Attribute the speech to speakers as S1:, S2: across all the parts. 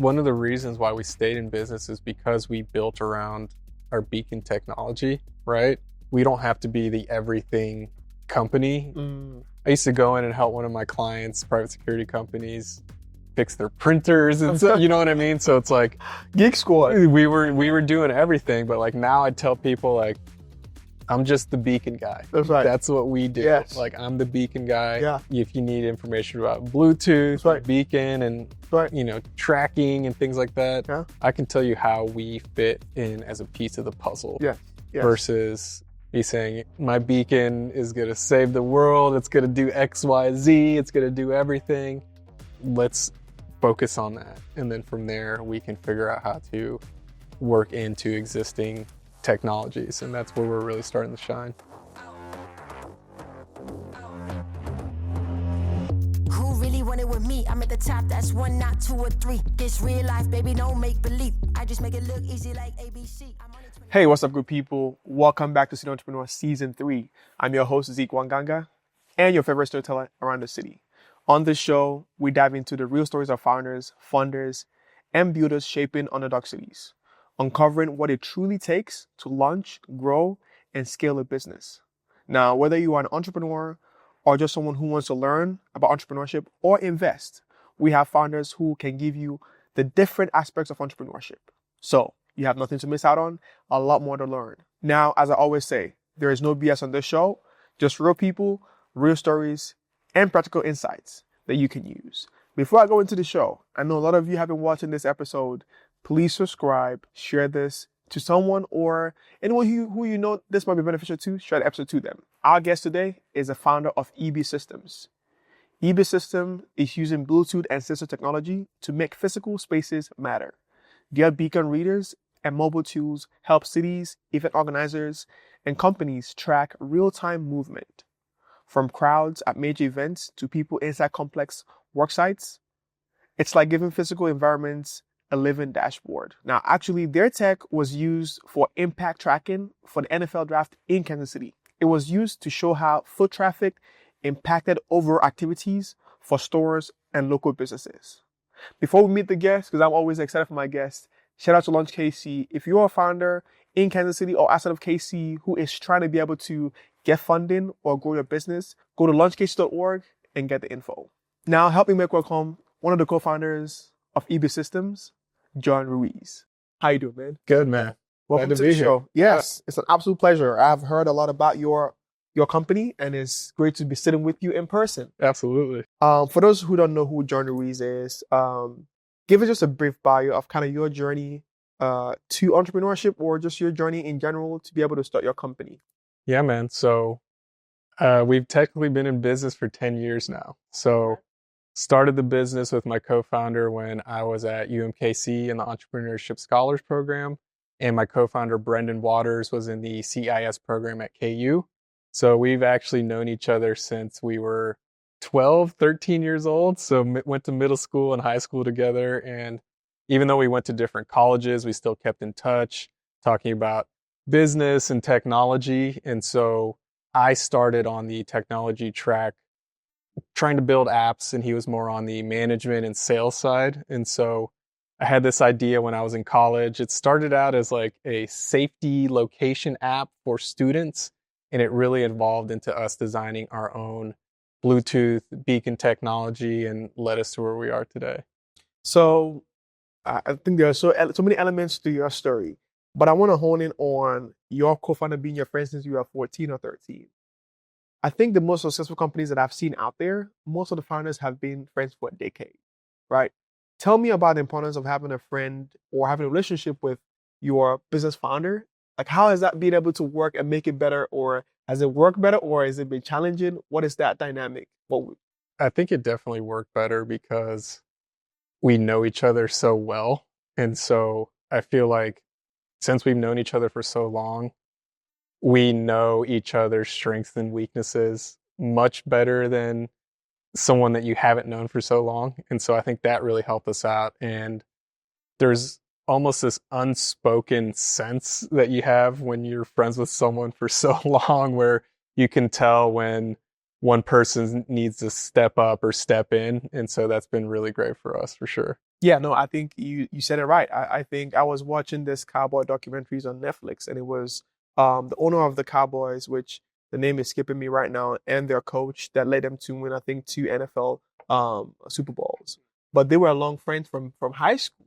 S1: one of the reasons why we stayed in business is because we built around our beacon technology, right? We don't have to be the everything company. I used to go in and help one of my clients, private security companies, fix their printers and so, you know what I mean? So it's like
S2: Geek Squad.
S1: we were doing everything, but like now I tell people like I'm just the beacon guy.
S2: That's right.
S1: That's what we do.
S2: Yes.
S1: Like I'm the beacon guy.
S2: Yeah.
S1: If you need information about Bluetooth,
S2: That's right.
S1: beacon, and
S2: Right.
S1: tracking and things like that,
S2: Yeah.
S1: I can tell you how we fit in as a piece of the puzzle.
S2: Yes. Yes.
S1: Versus me saying my beacon is gonna save the world. It's gonna do X, Y, Z. It's gonna do everything. Let's focus on that, and then from there we can figure out how to work into existing technologies, and that's where we're really starting to shine.
S3: Who really wanted with me? I'm at the top, that's 1, not 2 or 3. This real life, baby, don't make believe. I just make it look easy like ABC. I'm only 20.
S2: Hey, what's up, good people? Welcome back to City Entrepreneur Season 3. I'm your host, Zeke Wanganga, and your favorite storyteller around the city. On this show, we dive into the real stories of founders, funders, and builders shaping underdog cities, uncovering what it truly takes to launch, grow, and scale a business. Now, whether you are an entrepreneur or just someone who wants to learn about entrepreneurship or invest, we have founders who can give you the different aspects of entrepreneurship. So you have nothing to miss out on, a lot more to learn. Now, as I always say, there is no BS on this show, just real people, real stories, and practical insights that you can use. Before I go into the show, I know a lot of you have been watching this episode. Please subscribe, share this to someone or anyone who you know this might be beneficial to, share the episode to them. Our guest today is the founder of EB Systems. EB System is using Bluetooth and sensor technology to make physical spaces matter. Their beacon readers and mobile tools help cities, event organizers, and companies track real-time movement. From crowds at major events to people inside complex work sites, it's like giving physical environments a living dashboard. Now, actually, their tech was used for impact tracking for the NFL draft in Kansas City. It was used to show how foot traffic impacted overall activities for stores and local businesses. Before we meet the guests, because I'm always excited for my guests, shout out to Launch KC. If you're a founder in Kansas City or outside of KC who is trying to be able to get funding or grow your business, go to launchkc.org and get the info. Now, help me make welcome one of the co-founders of EB Systems, Jon Ruiz. How you doing, man?
S1: Good, man.
S2: Welcome
S1: Glad
S2: to
S1: be
S2: the
S1: here.
S2: show. Yes, it's an absolute pleasure. I've heard a lot about your company, and it's great to be sitting with you in person.
S1: Absolutely.
S2: For those who don't know who Jon Ruiz is, give us just a brief bio of kind of your journey to entrepreneurship or just your journey in general to be able to start your company.
S1: Yeah, man. So we've technically been in business for 10 years now. So started the business with my co-founder when I was at UMKC in the Entrepreneurship Scholars Program. And my co-founder, Brendan Waters, was in the CIS program at KU. So we've actually known each other since we were 12, 13 years old. So went to middle school and high school together. And even though we went to different colleges, we still kept in touch, talking about business and technology. And so I started on the technology track, trying to build apps, and he was more on the management and sales side. And so I had this idea when I was in college. It started out as like a safety location app for students, and it really evolved into us designing our own Bluetooth beacon technology and led us to where we are today.
S2: So I think there are so many elements to your story, but I want to hone in on your co-founder being your friend since you were 14 or 13. I think the most successful companies that I've seen out there, most of the founders have been friends for a decade, right? Tell me about the importance of having a friend or having a relationship with your business founder. Like, how has that been able to work and make it better, or has it worked better, or has it been challenging? What is that dynamic?
S1: I think it definitely worked better because we know each other so well. And so I feel like since we've known each other for so long, we know each other's strengths and weaknesses much better than someone that you haven't known for so long. And so I think that really helped us out. And there's almost this unspoken sense that you have when you're friends with someone for so long, where you can tell when one person needs to step up or step in. And so that's been really great for us, for sure.
S2: Yeah, no, I think you said it right. I think I was watching this cowboy documentaries on Netflix, and it was the owner of the Cowboys, which the name is skipping me right now, and their coach that led them to win, I think, 2 NFL Super Bowls. But they were long friends from high school.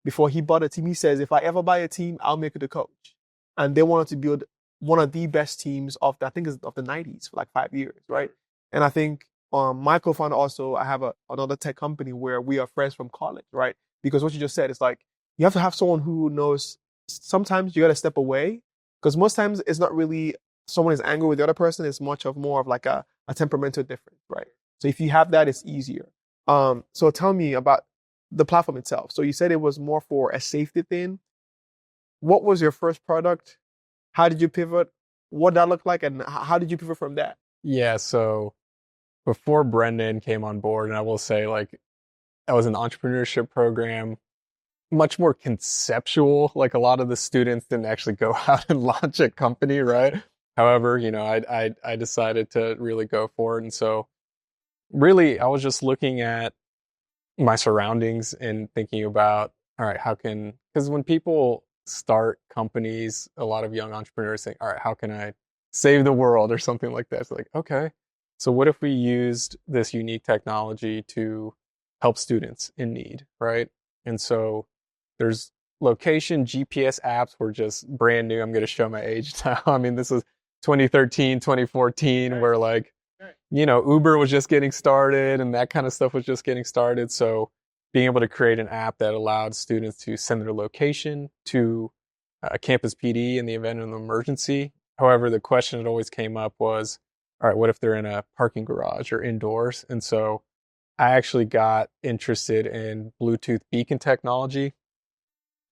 S2: Before he bought a team, he says, "If I ever buy a team, I'll make it the coach." And they wanted to build one of the best teams of I think is of the '90s for like 5 years, right? And I think my co-founder also, I have another tech company where we are friends from college, right? Because what you just said is like you have to have someone who knows. Sometimes you got to step away because most times it's not really someone is angry with the other person. It's much of more of like a temperamental difference, right? So if you have that, it's easier. So tell me about the platform itself. So you said it was more for a safety thing. What was your first product? How did you pivot? What that looked like, and how did you pivot from that?
S1: Yeah, so before Brendan came on board, and I will say, like, I was an entrepreneurship program, much more conceptual. Like, a lot of the students didn't actually go out and launch a company, right? However, I decided to really go for it. And so really, I was just looking at my surroundings and thinking about, all right, because when people start companies, a lot of young entrepreneurs think, all right, how can I save the world or something like that? It's like, okay, so what if we used this unique technology to help students in need, right? And so there's location GPS apps were just brand new. I'm going to show my age now. I mean, this was 2013, 2014, where like Uber was just getting started and that kind of stuff was just getting started. So being able to create an app that allowed students to send their location to a campus PD in the event of an emergency. However, the question that always came up was, all right, what if they're in a parking garage or indoors? And so I actually got interested in Bluetooth beacon technology.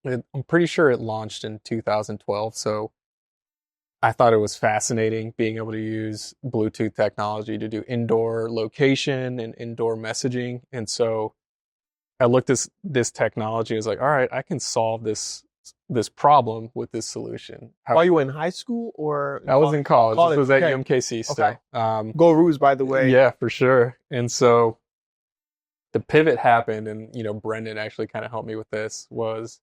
S1: I'm pretty sure it launched in 2012. So I thought it was fascinating being able to use Bluetooth technology to do indoor location and indoor messaging. And so I looked at this technology. I was like, all right, I can solve this problem with this solution.
S2: While you were in high school or
S1: I was in college. This was at
S2: okay.
S1: UMKC still.
S2: Okay. Go Ruiz, by the way.
S1: Yeah, for sure. And so the pivot happened, and Brendan actually kind of helped me with this. Was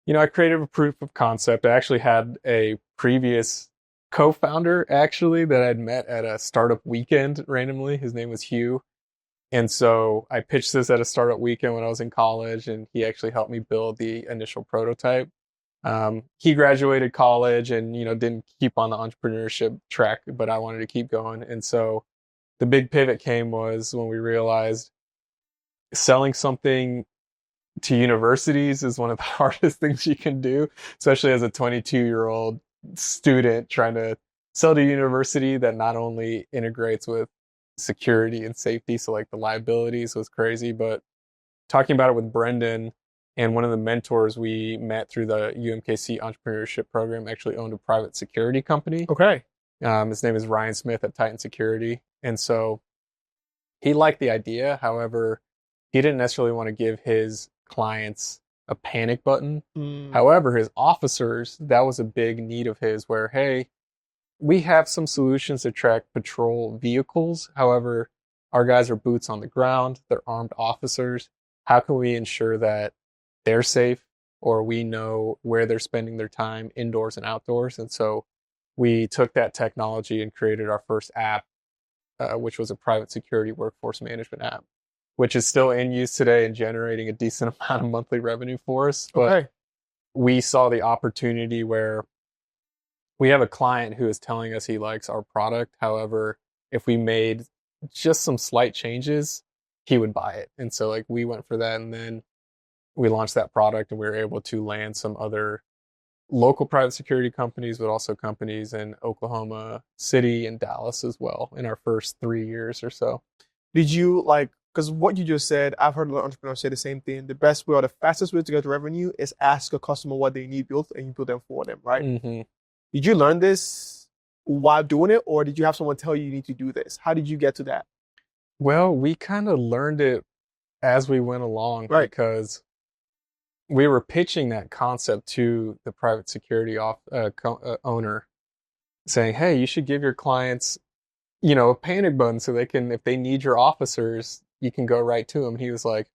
S1: I created a proof of concept. I actually had a previous co-founder actually that I'd met at a startup weekend randomly. His name was Hugh. And so I pitched this at a startup weekend when I was in college, and he actually helped me build the initial prototype. He graduated college and, didn't keep on the entrepreneurship track, but I wanted to keep going. And so the big pivot came was when we realized selling something to universities is one of the hardest things you can do, especially as a 22-year-old student trying to sell to a university that not only integrates with security and safety, so like the liabilities was crazy, but talking about it with Brendan and one of the mentors we met through the UMKC entrepreneurship program actually owned a private security company.
S2: Okay.
S1: His name is Ryan Smith at Titan Security. And so he liked the idea. However, he didn't necessarily want to give his clients a panic button. However, his officers, that was a big need of his where, hey, we have some solutions to track patrol vehicles. However, our guys are boots on the ground. They're armed officers. How can we ensure that they're safe or we know where they're spending their time indoors and outdoors? And so we took that technology and created our first app, which was a private security workforce management app, which is still in use today and generating a decent amount of monthly revenue for us. But we saw the opportunity where we have a client who is telling us he likes our product. However, if we made just some slight changes, he would buy it. And so like we went for that, and then we launched that product, and we were able to land some other local private security companies, but also companies in Oklahoma City and Dallas as well in our first 3 years or so.
S2: Did you because what you just said, I've heard a lot of entrepreneurs say the same thing. The best way or the fastest way to get revenue is ask a customer what they need built and you build them for them, right?
S1: Mm-hmm.
S2: Did you learn this while doing it, or did you have someone tell you need to do this? How did you get to that?
S1: Well, we kind of learned it as we went along,
S2: right?
S1: Because we were pitching that concept to the private security owner, saying, hey, you should give your clients, a panic button so they can, if they need your officers, you can go right to them. And he was like,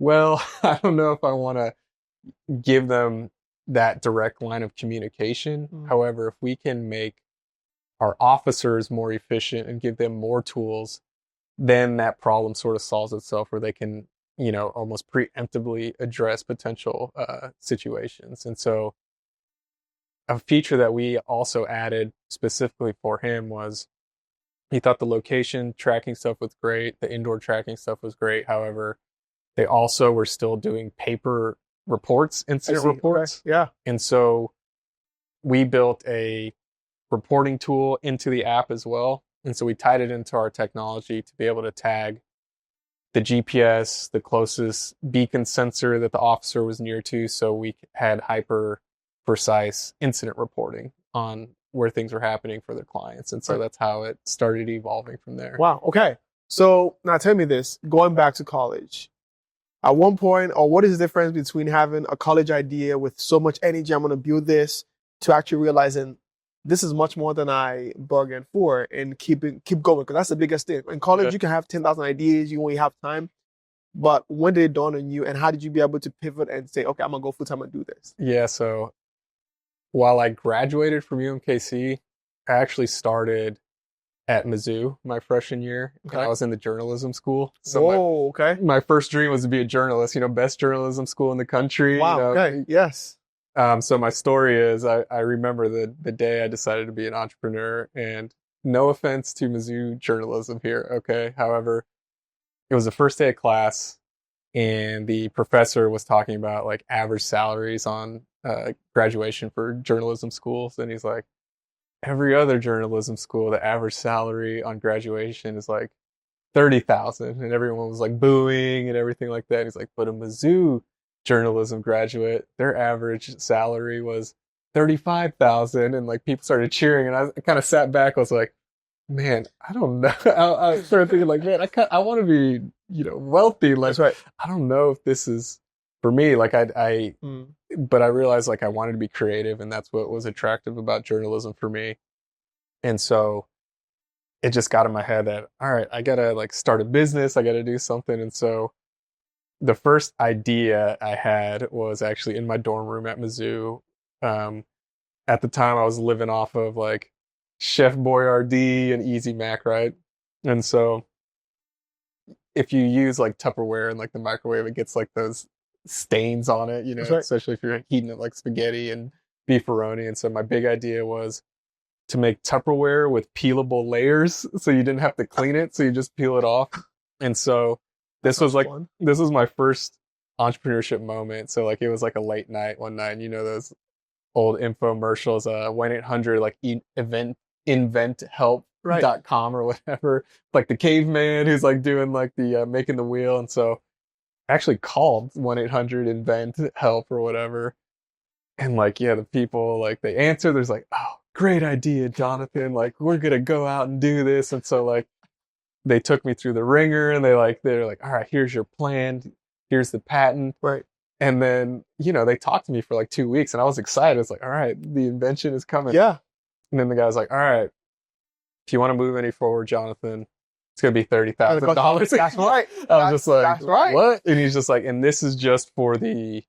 S1: Well, I don't know if I want to give them that direct line of communication. However, if we can make our officers more efficient and give them more tools, then that problem sort of solves itself where they can, almost preemptively address potential situations. And so a feature that we also added specifically for him was he thought the location tracking stuff was great, the indoor tracking stuff was great. However, they also were still doing paper reports, incident reports.
S2: Okay. Yeah.
S1: And so we built a reporting tool into the app as well. And so we tied it into our technology to be able to tag the GPS, the closest beacon sensor that the officer was near to. So we had hyper precise incident reporting on where things were happening for their clients. And so that's how it started evolving from there.
S2: Wow. Okay. So now tell me this, going back to college, at one point, or what is the difference between having a college idea with so much energy, I'm going to build this, to actually realizing this is much more than I bargained for, and keep going? Because that's the biggest thing. In college, you can have 10,000 ideas, you only have time. But when did it dawn on you, and how did you be able to pivot and say, okay, I'm going to go full time and do this?
S1: Yeah. So while I graduated from UMKC, I actually started at Mizzou my freshman year.
S2: Okay.
S1: I was in the journalism school. So
S2: okay.
S1: My first dream was to be a journalist, best journalism school in the country.
S2: Wow. Okay. Yes.
S1: So my story is I remember the day I decided to be an entrepreneur, and no offense to Mizzou journalism here. Okay. However, it was the first day of class and the professor was talking about like average salaries on graduation for journalism schools. And he's like, every other journalism school, the average salary on graduation is like 30,000, and everyone was like booing and everything like that. And he's like, but a Mizzou journalism graduate, their average salary was 35,000, and like people started cheering. And I kind of sat back. I was like, man, I don't know. I started thinking like, man, I want to be, wealthy. Like,
S2: That's right.
S1: I don't know if this is for me. Like but I realized like I wanted to be creative, and that's what was attractive about journalism for me. And so it just got in my head that, all right, I gotta like start a business. I gotta do something. And so the first idea I had was actually in my dorm room at Mizzou. At the time I was living off of like Chef Boyardee and Easy Mac, right? And so if you use like Tupperware in like the microwave, it gets like those stains on it,
S2: Right.
S1: Especially if you're heating it like spaghetti and beefaroni. And so my big idea was to make Tupperware with peelable layers, so you didn't have to clean it, so you just peel it off. And so this was my first entrepreneurship moment. So like it was like a late night one night, and those old infomercials, 1-800 like inventhelp.com or whatever, like the caveman who's like doing like the making the wheel. And so I actually called 1-800-INVENT-HELP or whatever, and like, yeah, the people like they answer, there's like, oh, great idea, Jonathan, like we're gonna go out and do this. And so like they took me through the ringer, and they're like, all right, here's your plan, here's the patent,
S2: right?
S1: And then they talked to me for like 2 weeks, and I was excited. It's like, all right, the invention is coming.
S2: Yeah. And
S1: then the guy was like, all right, if you want to move any forward, Jonathan, it's gonna be $30,000.
S2: That's right.
S1: I was just like,
S2: that's right.
S1: What? And he's just like, and this is just for the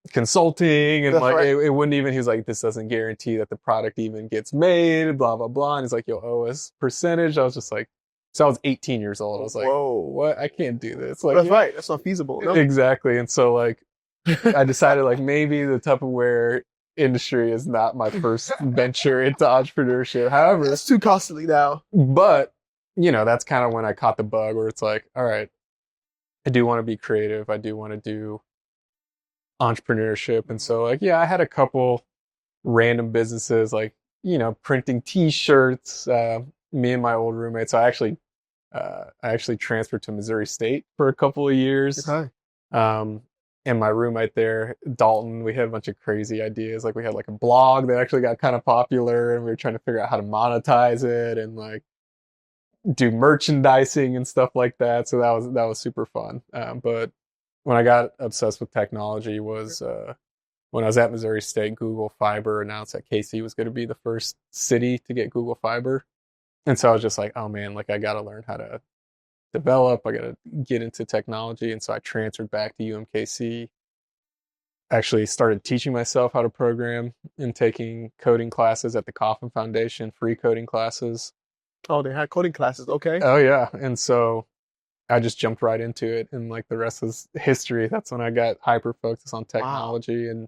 S1: consulting, and like it wouldn't even. He's like, this doesn't guarantee that the product even gets made. Blah blah blah. And he's like, you'll owe us percentage. I was just like, so I was 18 years old. I was like, whoa, what? I can't do this. Like,
S2: that's right. That's not feasible. No.
S1: Exactly. And so like, I decided like maybe the Tupperware industry is not my first venture into entrepreneurship. However,
S2: it's too costly now.
S1: But that's kind of when I caught the bug, where it's like, all right, I do want to be creative. I do want to do entrepreneurship. And so like, yeah, I had a couple random businesses, like, printing t-shirts, me and my old roommate. So I actually transferred to Missouri State for a couple of years.
S2: Okay.
S1: And my roommate there, Dalton, we had a bunch of crazy ideas. Like we had like a blog that actually got kind of popular, and we were trying to figure out how to monetize it and like do merchandising and stuff like that. So that was super fun. But when I got obsessed with technology was when I was at Missouri State. Google Fiber announced that KC was going to be the first city to get Google Fiber. And so I was just like, oh man, like I got to learn how to develop. I got to get into technology. And so I transferred back to UMKC. Actually started teaching myself how to program and taking coding classes at the Coffin Foundation, free coding classes.
S2: Oh, they had coding classes. Okay.
S1: Oh yeah. And so I just jumped right into it, and like the rest is history. That's when I got hyper focused on technology and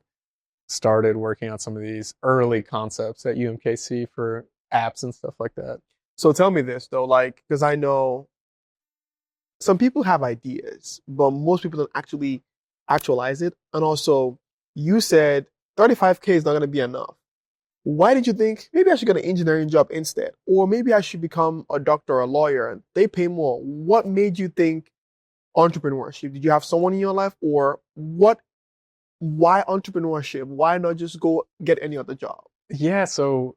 S1: started working on some of these early concepts at UMKC for apps and stuff like that.
S2: So tell me this though, like, because I know some people have ideas, but most people don't actually actualize it. And also, you said 35K is not going to be enough. Why did you think maybe I should get an engineering job instead? Or maybe I should become a doctor or a lawyer and they pay more? What made you think entrepreneurship? Did you have someone in your life, or what? Why entrepreneurship? Why not just go get any other job?
S1: Yeah, so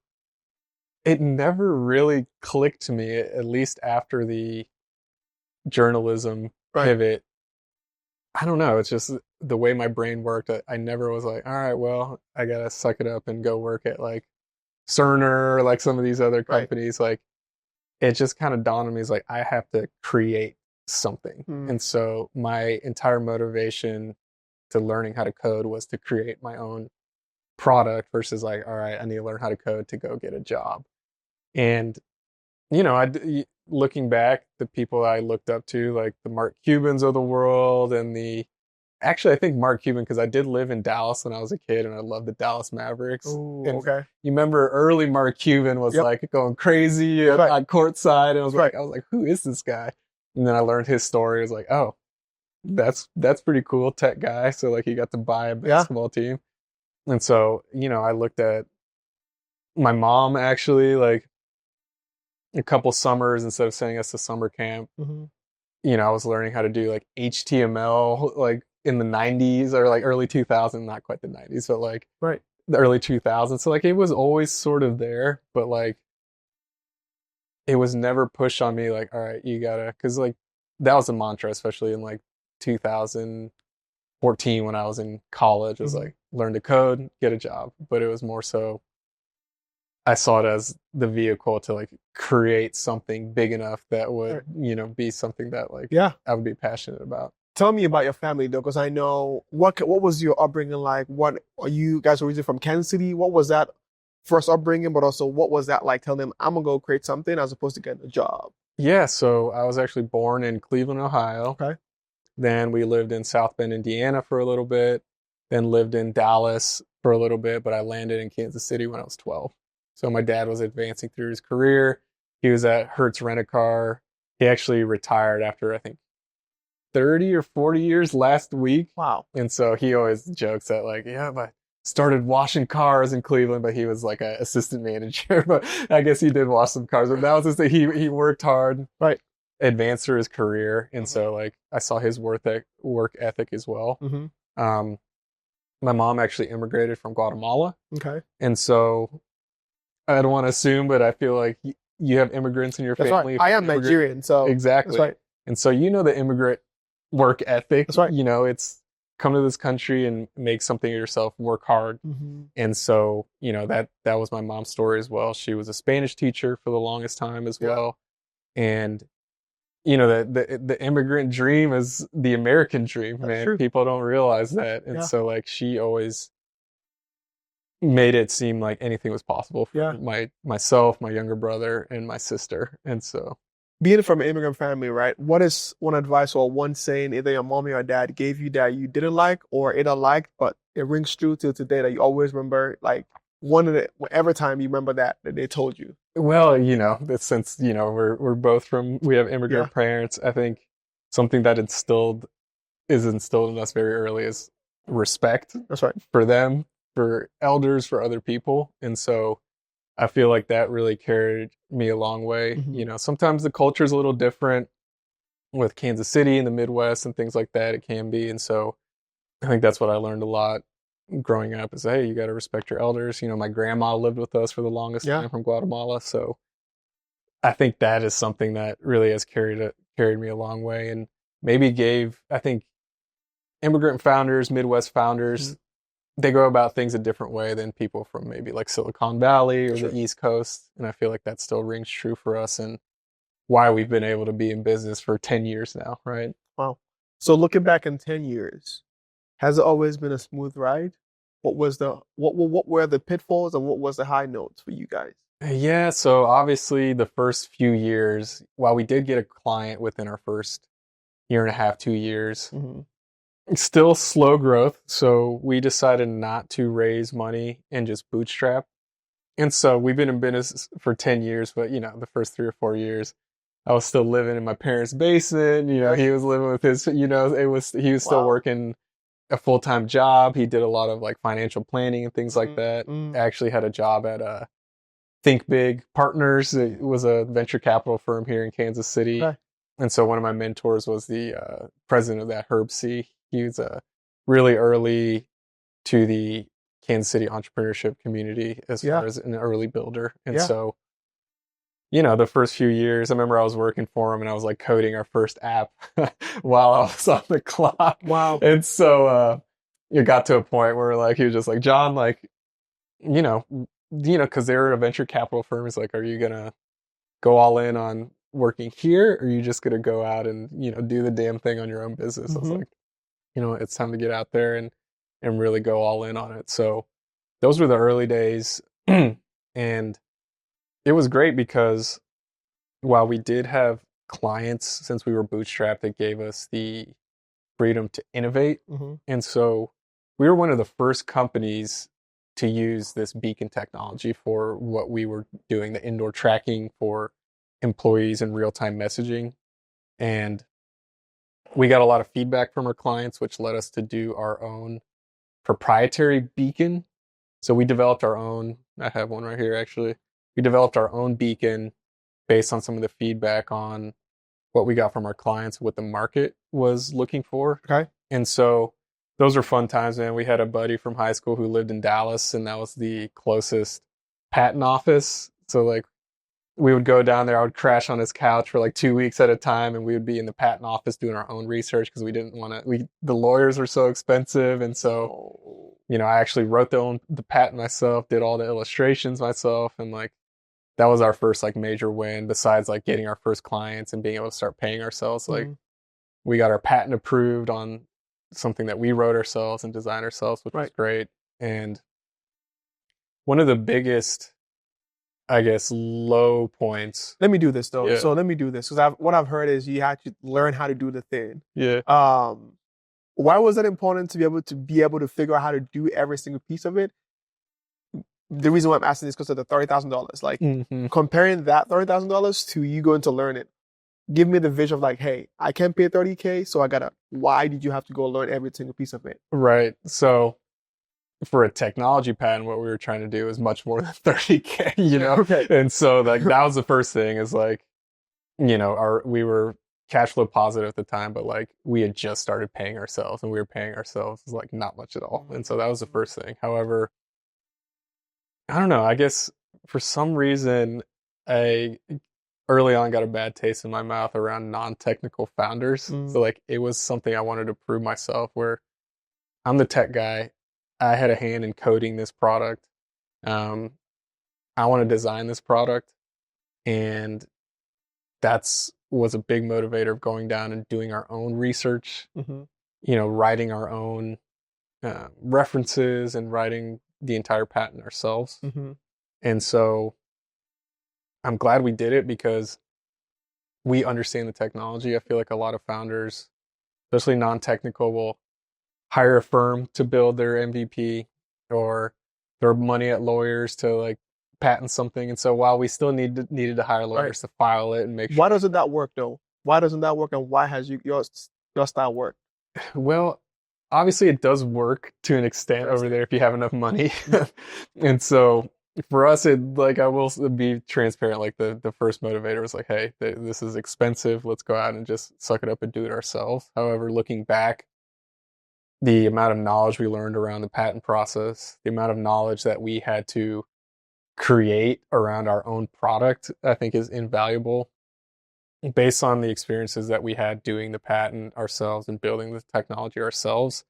S1: it never really clicked to me, at least after the journalism pivot. I don't know. It's just the way my brain worked. I never was like, all right, well, I got to suck it up and go work at like Cerner or like some of these other companies. Like, it just kind of dawned on me as like, I have to create something. And so my entire motivation to learning how to code was to create my own product versus like, all right, I need to learn how to code to go get a job. And, you know, looking back, the people I looked up to, like the Mark Cubans of the world and actually, I think Mark Cuban, because I did live in Dallas when I was a kid and I loved the Dallas Mavericks.
S2: Ooh,
S1: and
S2: okay.
S1: You remember early Mark Cuban was like going crazy on courtside, and I was like, who is this guy? And then I learned his story. I was like, oh, that's pretty cool, tech guy. So like he got to buy a basketball team. And so, you know, I looked at my mom actually, like a couple summers, instead of sending us to summer camp, you know, I was learning how to do like HTML like in the 90s or like early 2000s, not quite the 90s, but like the early 2000s. So like it was always sort of there, but like it was never pushed on me like, all right, you gotta, because like that was a mantra, especially in like 2014 when I was in college. It was like, learn to code, get a job. But it was more so, I saw it as the vehicle to like create something big enough that would, you know, be something that like I would be passionate about.
S2: Tell me about your family though, because I know what was your upbringing like? What are you guys originally from Kansas City? What was that first upbringing? But also, what was that like? Tell them I'm gonna go create something as opposed to getting a job.
S1: Yeah, so I was actually born in Cleveland, Ohio.
S2: Okay.
S1: Then we lived in South Bend, Indiana for a little bit. Then lived in Dallas for a little bit, but I landed in Kansas City when I was 12. So my dad was advancing through his career. He was at Hertz Rent-A-Car. He actually retired after, I think, 30 or 40 years last week.
S2: Wow.
S1: And so he always jokes that like, yeah, I started washing cars in Cleveland, but he was like an assistant manager. But I guess he did wash some cars. But that was just that he worked hard, advanced through his career. And so like I saw his work ethic as well. My mom actually immigrated from Guatemala. Okay. And so I don't want to assume, but I feel like you have immigrants in your family.
S2: Right. I am Nigerian, so
S1: exactly.
S2: That's right.
S1: And so you know the immigrant work ethic.
S2: That's right.
S1: You know, it's come to this country and make something of yourself, work hard. And so, you know, that was my mom's story as well. She was a Spanish teacher for the longest time as well. And you know, the immigrant dream is the American dream, man. True. People don't realize that. And so like she always made it seem like anything was possible for myself, my younger brother, and my sister. And so
S2: being from an immigrant family, right? What is one advice or one saying either your mom or your dad gave you that you didn't like or either liked, but it rings true till today that you always remember, like whatever time you remember that they told you?
S1: Well, you know, since, you know, we're both we have immigrant parents, I think something that is instilled in us very early is respect.
S2: That's right.
S1: For them, for elders, for other people. And so I feel like that really carried me a long way. You know, sometimes the culture is a little different with Kansas City and the Midwest and things like that. It can be. And so I think that's what I learned a lot growing up is, hey, you got to respect your elders. You know, my grandma lived with us for the longest time from Guatemala. So I think that is something that really has carried me a long way and maybe I think immigrant founders, Midwest founders, they go about things a different way than people from maybe like Silicon Valley or the East Coast. And I feel like that still rings true for us. And why we've been able to be in business for 10 years now, right?
S2: Wow. So looking back in 10 years, has it always been a smooth ride? What were the pitfalls and what was the high notes for you guys?
S1: Yeah, so obviously the first few years, while we did get a client within our first year and a half, 2 years,
S2: Mm-hmm.
S1: still slow growth. So we decided not to raise money and just bootstrap. And so we've been in business for 10 years, but the first 3 or 4 years, I was still living in my parents' basement. He was living with his, he was still
S2: Wow.
S1: working a full-time job. He did a lot of like financial planning and things like that.
S2: Mm-hmm.
S1: Actually had a job at Think Big Partners. It was a venture capital firm here in Kansas City.
S2: Okay.
S1: And so one of my mentors was the president of that, Herb C. He was really early to the Kansas City entrepreneurship community as far as an early builder. And so, the first few years, I remember I was working for him and I was like coding our first app while I was on the clock.
S2: Wow.
S1: And so it got to a point where like he was just like, John, like, because they were a venture capital firm. He's like, are you gonna go all in on working here, or are you just gonna go out and do the damn thing on your own business? I was like, it's time to get out there and really go all in on it. So those were the early days, and it was great because while we did have clients, since we were bootstrapped, that gave us the freedom to innovate, and so we were one of the first companies to use this beacon technology for what we were doing, the indoor tracking for employees and real-time messaging. And we got a lot of feedback from our clients, which led us to do our own proprietary beacon. So we developed our own, I have one right here actually. We developed our own beacon based on some of the feedback on what we got from our clients, what the market was looking for.
S2: Okay.
S1: And so those were fun times, man. We had a buddy from high school who lived in Dallas, and that was the closest patent office. So like we would go down there, I would crash on his couch for like 2 weeks at a time, and we would be in the patent office doing our own research because we didn't want to, the lawyers were so expensive. And so, I actually wrote the patent myself, did all the illustrations myself. And like, that was our first like major win besides like getting our first clients and being able to start paying ourselves. Like we got our patent approved on something that we wrote ourselves and designed ourselves, which was great. And one of the biggest, I guess, low points.
S2: Let me do this though.
S1: Yeah.
S2: So let me do this because what I've heard is you had to learn how to do the thing.
S1: Yeah.
S2: Why was that important to be able to figure out how to do every single piece of it? The reason why I'm asking this is because of the $30,000. Like comparing that $30,000 to you going to learn it. Give me the vision of like, hey, I can't pay $30K, so why did you have to go learn every single piece of it?
S1: Right. So for a technology patent, what we were trying to do is much more than $30K,
S2: Okay.
S1: And so like that was the first thing is like, we were cash flow positive at the time, but like we had just started paying ourselves and we were paying ourselves like not much at all. And so that was the first thing. However, I don't know, I guess for some reason I early on got a bad taste in my mouth around non-technical founders. So like it was something I wanted to prove myself where I'm the tech guy. I had a hand in coding this product. I want to design this product. And was a big motivator of going down and doing our own research, writing our own references and writing the entire patent ourselves. And so I'm glad we did it because we understand the technology. I feel like a lot of founders, especially non-technical, will hire a firm to build their MVP or throw money at lawyers to like patent something. And so while we still needed to hire lawyers to file it and make sure.
S2: Why doesn't that work though? Why doesn't that work, and why has your style work?
S1: Well, obviously it does work to an extent over there if you have enough money. And so for us, I will be transparent. Like the first motivator was like, hey, this is expensive. Let's go out and just suck it up and do it ourselves. However, looking back, the amount of knowledge we learned around the patent process, the amount of knowledge that we had to create around our own product, I think is invaluable. Based on the experiences that we had doing the patent ourselves and building the technology ourselves,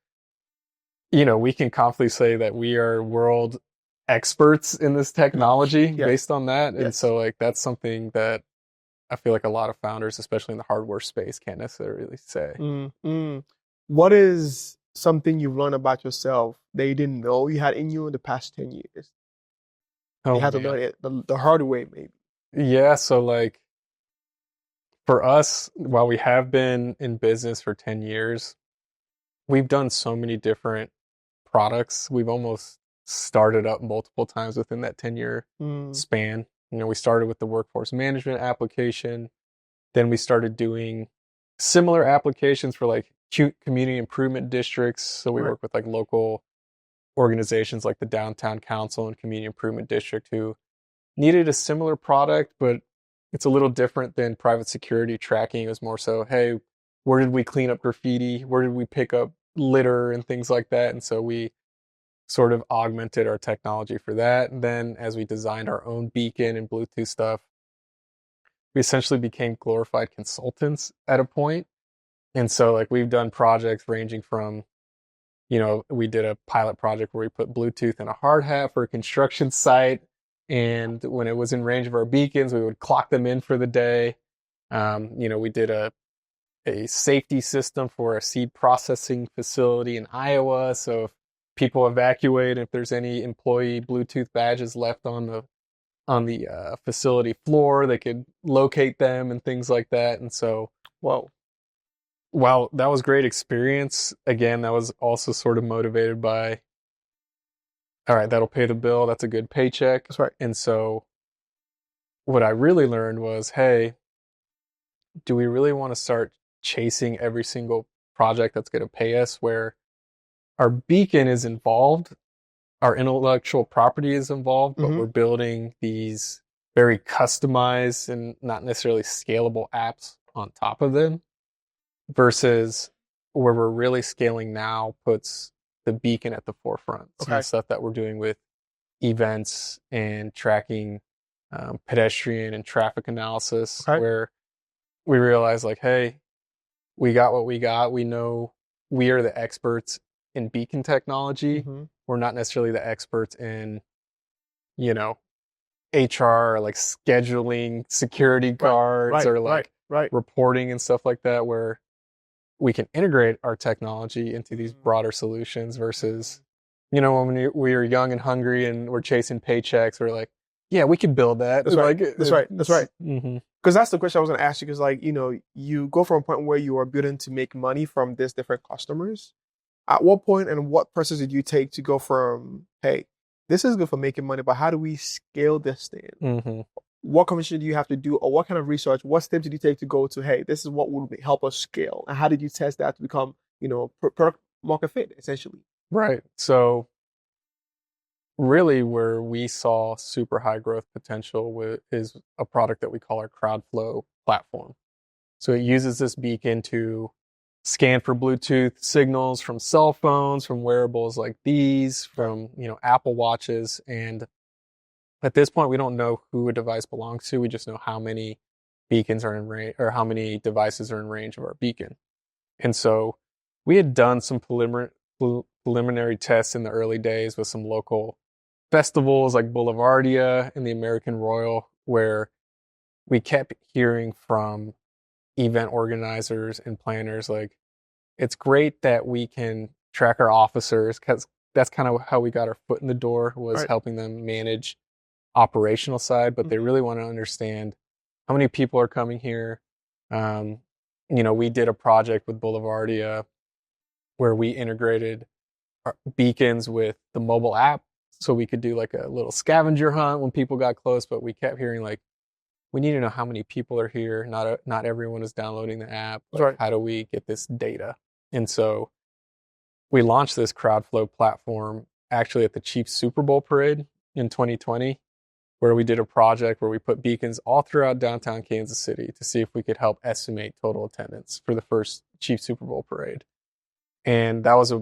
S1: we can confidently say that we are world experts in this technology based on that. And so like that's something that I feel like a lot of founders, especially in the hardware space, can't necessarily say.
S2: What is something you've learned about yourself that you didn't know you had in you in the past 10 years? You
S1: Oh
S2: had to
S1: man.
S2: learn it the hard way, maybe.
S1: Yeah, so like for us, while we have been in business for 10 years, we've done so many different products. We've almost started up multiple times within that 10-year span. You know, we started with the workforce management application. Then we started doing similar applications for like community improvement districts. So we work with like local organizations like the Downtown Council and Community Improvement District who needed a similar product, but it's a little different than private security tracking. It was more so, hey, where did we clean up graffiti? Where did we pick up litter and things like that? And so we sort of augmented our technology for that. And then as we designed our own beacon and Bluetooth stuff, we essentially became glorified consultants at a point. And so like we've done projects ranging from, you know, we did a pilot project where we put Bluetooth in a hard hat for a construction site. And when it was in range of our beacons, we would clock them in for the day. You know, we did a safety system for a seed processing facility in Iowa. So if people evacuate, if there's any employee Bluetooth badges left on the facility floor, they could locate them and things like that. And so,
S2: Whoa.
S1: while that was great experience, again, that was also sort of motivated by, all right, that'll pay the bill. That's a good paycheck.
S2: That's right.
S1: And so what I really learned was, hey, do we really want to start chasing every single project that's going to pay us where our beacon is involved, our intellectual property is involved, but we're building these very customized and not necessarily scalable apps on top of them, versus where we're really scaling now puts the beacon at the forefront. Some of the stuff that we're doing with events and tracking pedestrian and traffic analysis, where we realize like, hey, we got what we got. We know we are the experts in beacon technology. We're not necessarily the experts in, you know, HR or like scheduling security guards or like reporting and stuff like that, where we can integrate our technology into these broader solutions versus, you know, when we were young and hungry and we're chasing paychecks, we're like, yeah, we can build that.
S2: That's right.
S1: Like,
S2: that's right. That's right. Because that's the question I was going to ask you. Because like, you know, you go from a point where you are building to make money from these different customers. At what point and what process did you take to go from, hey, this is good for making money, but how do we scale this thing? What conversation do you have to do, or what kind of research, what steps did you take to go to, hey, this is what would help us scale? And how did you test that to become, you know, product market fit, essentially?
S1: Right. So really where we saw super high growth potential is a product that we call our CrowdFlow platform. So it uses this beacon to scan for Bluetooth signals from cell phones, from wearables like these, from, you know, Apple Watches. And at this point, we don't know who a device belongs to. We just know how many beacons are in range, or how many devices are in range of our beacon. And so we had done some preliminary tests in the early days with some local festivals like Boulevardia and the American Royal, where we kept hearing from event organizers and planners like, it's great that we can track our officers, because that's kind of how we got our foot in the door, was helping them manage operational side, but they really want to understand how many people are coming here. You know, we did a project with Boulevardia where we integrated our beacons with the mobile app, so we could do like a little scavenger hunt when people got close, but we kept hearing like, we need to know how many people are here. Not everyone is downloading the app. Like, how do we get this data? And so we launched this CrowdFlow platform actually at the Chiefs Super Bowl parade in 2020, where we did a project where we put beacons all throughout downtown Kansas City to see if we could help estimate total attendance for the first Chiefs Super Bowl parade. And that was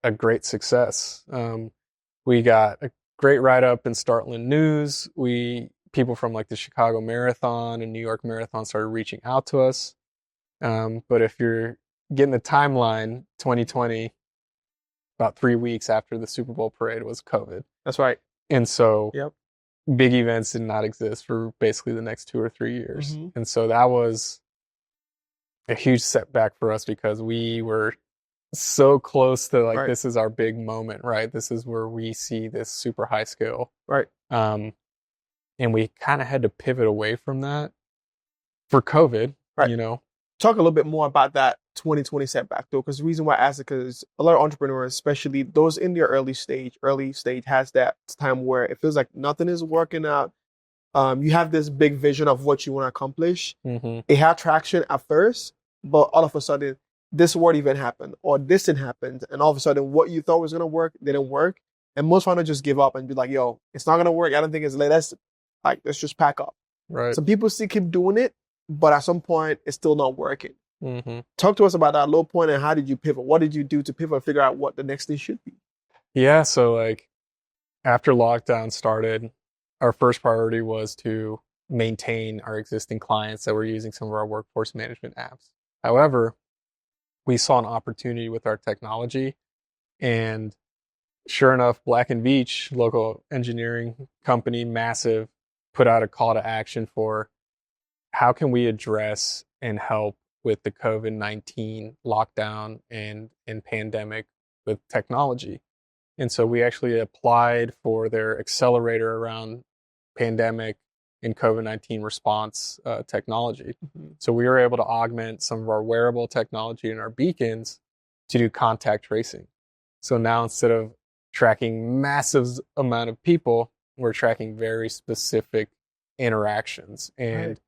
S1: a great success. We got a great write-up in Startland News. People from like the Chicago Marathon and New York Marathon started reaching out to us. But if you're getting the timeline, 2020, about 3 weeks after the Super Bowl parade was COVID.
S2: That's right.
S1: And so big events did not exist for basically the next 2 or 3 years.
S2: Mm-hmm.
S1: And so that was a huge setback for us because we were so close to like,
S2: Right.
S1: this is our big moment, right? This is where we see this super high scale.
S2: Right.
S1: And we kind of had to pivot away from that for COVID,
S2: Right.
S1: you know?
S2: Talk a little bit more about that 2020 setback though, because the reason why I asked it, because a lot of entrepreneurs, especially those in their early stage, has that time where it feels like nothing is working out. You have this big vision of what you want to accomplish.
S1: Mm-hmm.
S2: It had traction at first, but all of a sudden, this world event happened or this didn't happen, and all of a sudden, what you thought was gonna work didn't work, and most founders just give up and be like, "Yo, it's not gonna work. I don't think it's let's just pack up."
S1: Right.
S2: Some people still keep doing it, but at some point, it's still not working.
S1: Mm-hmm.
S2: Talk to us about that low point and how did you pivot? What did you do to pivot and figure out what the next thing should be?
S1: Yeah. So like after lockdown started, our first priority was to maintain our existing clients that were using some of our workforce management apps. However, we saw an opportunity with our technology, and sure enough, Black and Veatch, local engineering company, massive, put out a call to action for how can we address and help with the COVID-19 lockdown and pandemic with technology. And so we actually applied for their accelerator around pandemic and COVID-19 response technology.
S2: Mm-hmm.
S1: So we were able to augment some of our wearable technology and our beacons to do contact tracing. So now instead of tracking massive amount of people, we're tracking very specific interactions. And
S2: Right.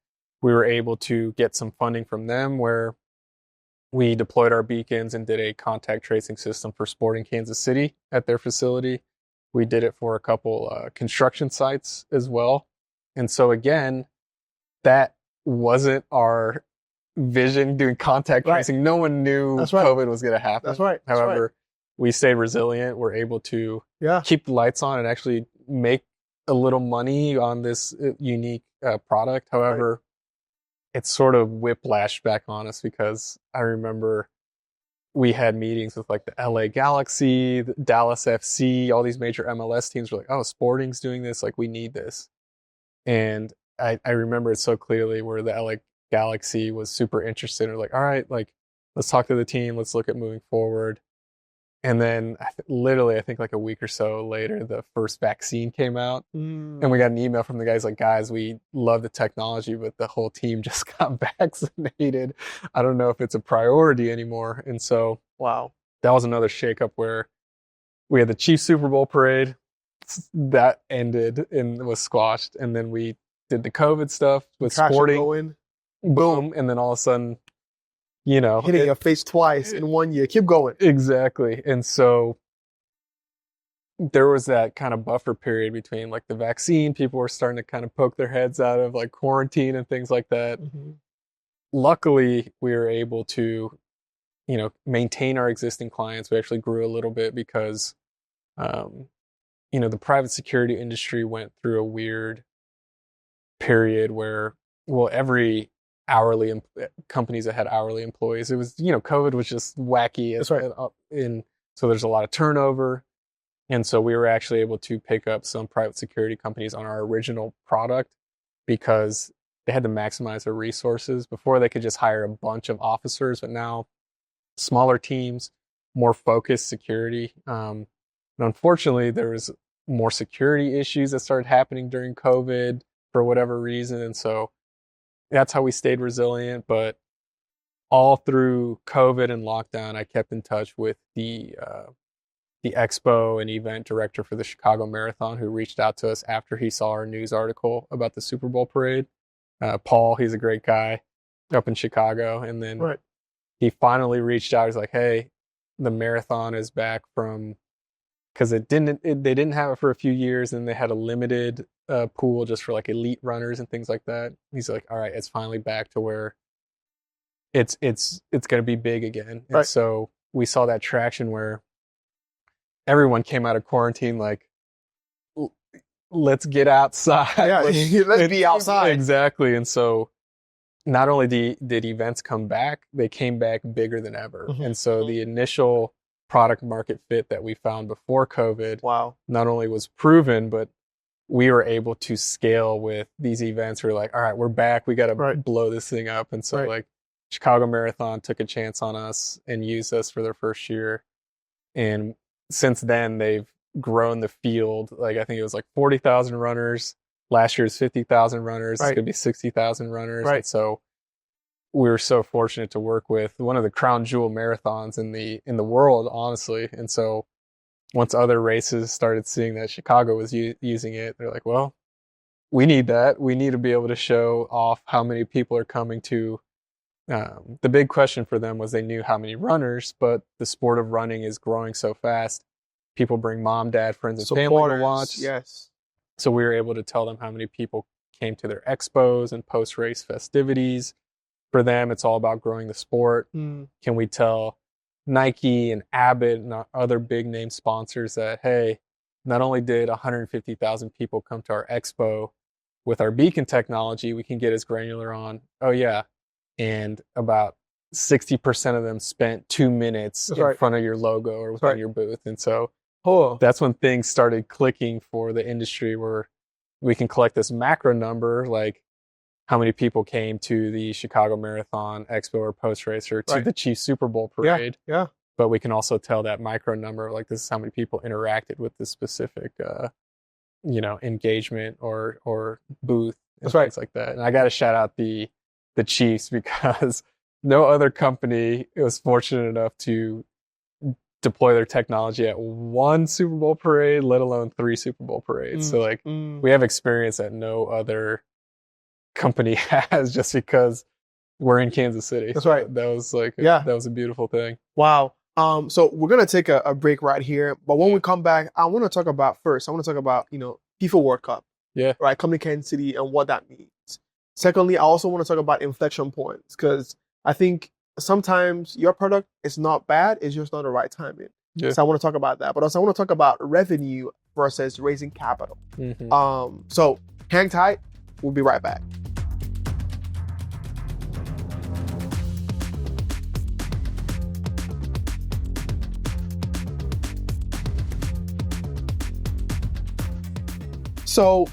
S1: we were able to get some funding from them where we deployed our beacons and did a contact tracing system for Sporting Kansas City at their facility. We did it for a couple construction sites as well. And so again, that wasn't our vision, doing contact
S2: Right.
S1: tracing. No one knew
S2: That's right.
S1: COVID was going to happen.
S2: That's right. That's
S1: However,
S2: right.
S1: we stayed resilient. We're able to
S2: Yeah.
S1: keep the lights on and actually make a little money on this unique product. However, it's sort of whiplashed back on us because I remember we had meetings with like the LA Galaxy, the Dallas FC, all these major MLS teams were like, oh, Sporting's doing this. Like, we need this. And I remember it so clearly where the LA Galaxy was super interested. They're like, all right, like, let's talk to the team. Let's look at moving forward. And then literally, I think like a week or so later, the first vaccine came out. And we got an email from the guys like, guys, we love the technology, but the whole team just got vaccinated. I don't know if it's a priority anymore. And so
S2: Wow.
S1: that was another shakeup where we had the Chiefs Super Bowl parade. That ended and was squashed. And then we did the COVID stuff with
S2: Traction
S1: Sporting.
S2: going,
S1: Boom. And then all of a sudden, you know,
S2: hitting your face twice in 1 year. Keep going.
S1: exactly. And so there was that kind of buffer period between like the vaccine, people were starting to kind of poke their heads out of like quarantine and things like that.
S2: Mm-hmm.
S1: Luckily, we were able to, you know, maintain our existing clients. We actually grew a little bit because, you know, the private security industry went through a weird period where, well, every hourly companies that had hourly employees, it was, you know, COVID was just wacky.
S2: That's right.
S1: And so there's a lot of turnover. And so we were actually able to pick up some private security companies on our original product because they had to maximize their resources. Before, they could just hire a bunch of officers, but now smaller teams, more focused security. And unfortunately, there was more security issues that started happening during COVID for whatever reason. And so that's how we stayed resilient. But all through COVID and lockdown, I kept in touch with the expo and event director for the Chicago Marathon, who reached out to us after he saw our news article about the Super Bowl parade. Paul, he's a great guy up in Chicago. And then he finally reached out. He's like, hey, the marathon is back from, because they didn't have it for a few years, and they had a limited pool just for like elite runners and things like that. He's like, all right, it's finally back to where it's going to be big again. And so we saw that traction where everyone came out of quarantine like, let's get outside.
S2: Yeah, let's be outside.
S1: Exactly. And so not only did events come back, they came back bigger than ever.
S2: Mm-hmm.
S1: And so the initial product market fit that we found before COVID,
S2: wow,
S1: not only was proven, but we were able to scale with these events. We're like, all right, we're back. We got to
S2: Right.
S1: blow this thing up. And so
S2: Right.
S1: like Chicago Marathon took a chance on us and used us for their first year. And since then they've grown the field. Like I think it was like 40,000 runners. Last year's 50,000 runners.
S2: Right.
S1: It's going to be 60,000 runners.
S2: Right.
S1: And so we were so fortunate to work with one of the crown jewel marathons in the world, honestly. And so once other races started seeing that Chicago was using it, they're like, well, we need that. We need to be able to show off how many people are coming to. The big question for them was they knew how many runners, but the sport of running is growing so fast. People bring mom, dad, friends, and family to
S2: Supporters,
S1: watch.
S2: yes.
S1: So we were able to tell them how many people came to their expos and post-race festivities. For them, it's all about growing the sport.
S2: Mm.
S1: Can we tell Nike and Abbott and other big name sponsors that, hey, not only did 150,000 people come to our expo with our beacon technology, we can get as granular on, oh yeah, and about 60% of them spent 2 minutes
S2: That's
S1: in
S2: right.
S1: front of your logo or within
S2: Right.
S1: your booth. And so
S2: Oh,
S1: that's when things started clicking for the industry, where we can collect this macro number, like how many people came to the Chicago Marathon Expo or post race or to
S2: Right.
S1: the Chiefs Super Bowl
S2: yeah,
S1: parade.
S2: yeah.
S1: But we can also tell that micro number, like this is how many people interacted with this specific, engagement or booth and
S2: That's right.
S1: things like that. And I got to shout out the Chiefs, because no other company was fortunate enough to deploy their technology at one Super Bowl parade, let alone 3 Super Bowl parades. So like we have experience that no other company has, just because we're in Kansas City.
S2: That's right.
S1: That was like,
S2: Yeah.
S1: that was a beautiful thing.
S2: Wow. So we're gonna take a break right here, but when we come back, I want to talk about FIFA World Cup.
S1: Yeah.
S2: Right, coming to Kansas City and what that means. Secondly, I also want to talk about inflection points, because I think sometimes your product is not bad, it's just not the right timing.
S1: Yeah.
S2: So I want to talk about that, but also I want to talk about revenue versus raising capital.
S1: Mhm.
S2: So hang tight. We'll be right back. So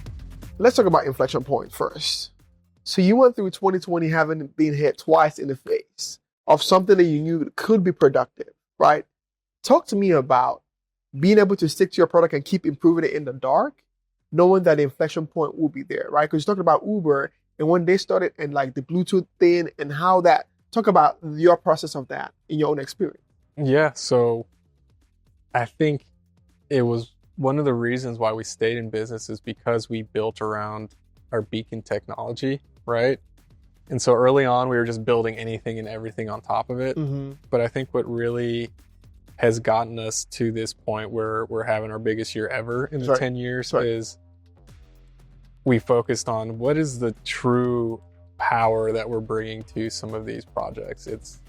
S2: let's talk about inflection point first. So you went through 2020 having been hit twice in the face of something that you knew could be productive, right? Talk to me about being able to stick to your product and keep improving it in the dark, knowing that the inflection point will be there, right? Because you're talking about Uber and when they started and like the Bluetooth thing and how that, talk about your process of that in your own experience.
S1: Yeah. So I think it was one of the reasons why we stayed in business is because we built around our beacon technology, right? And so early on, we were just building anything and everything on top of it.
S2: Mm-hmm.
S1: But I think what really has gotten us to this point where we're having our biggest year ever in the
S2: Right.
S1: 10 years
S2: Right.
S1: is we focused on what is the true power that we're bringing to some of these projects. It's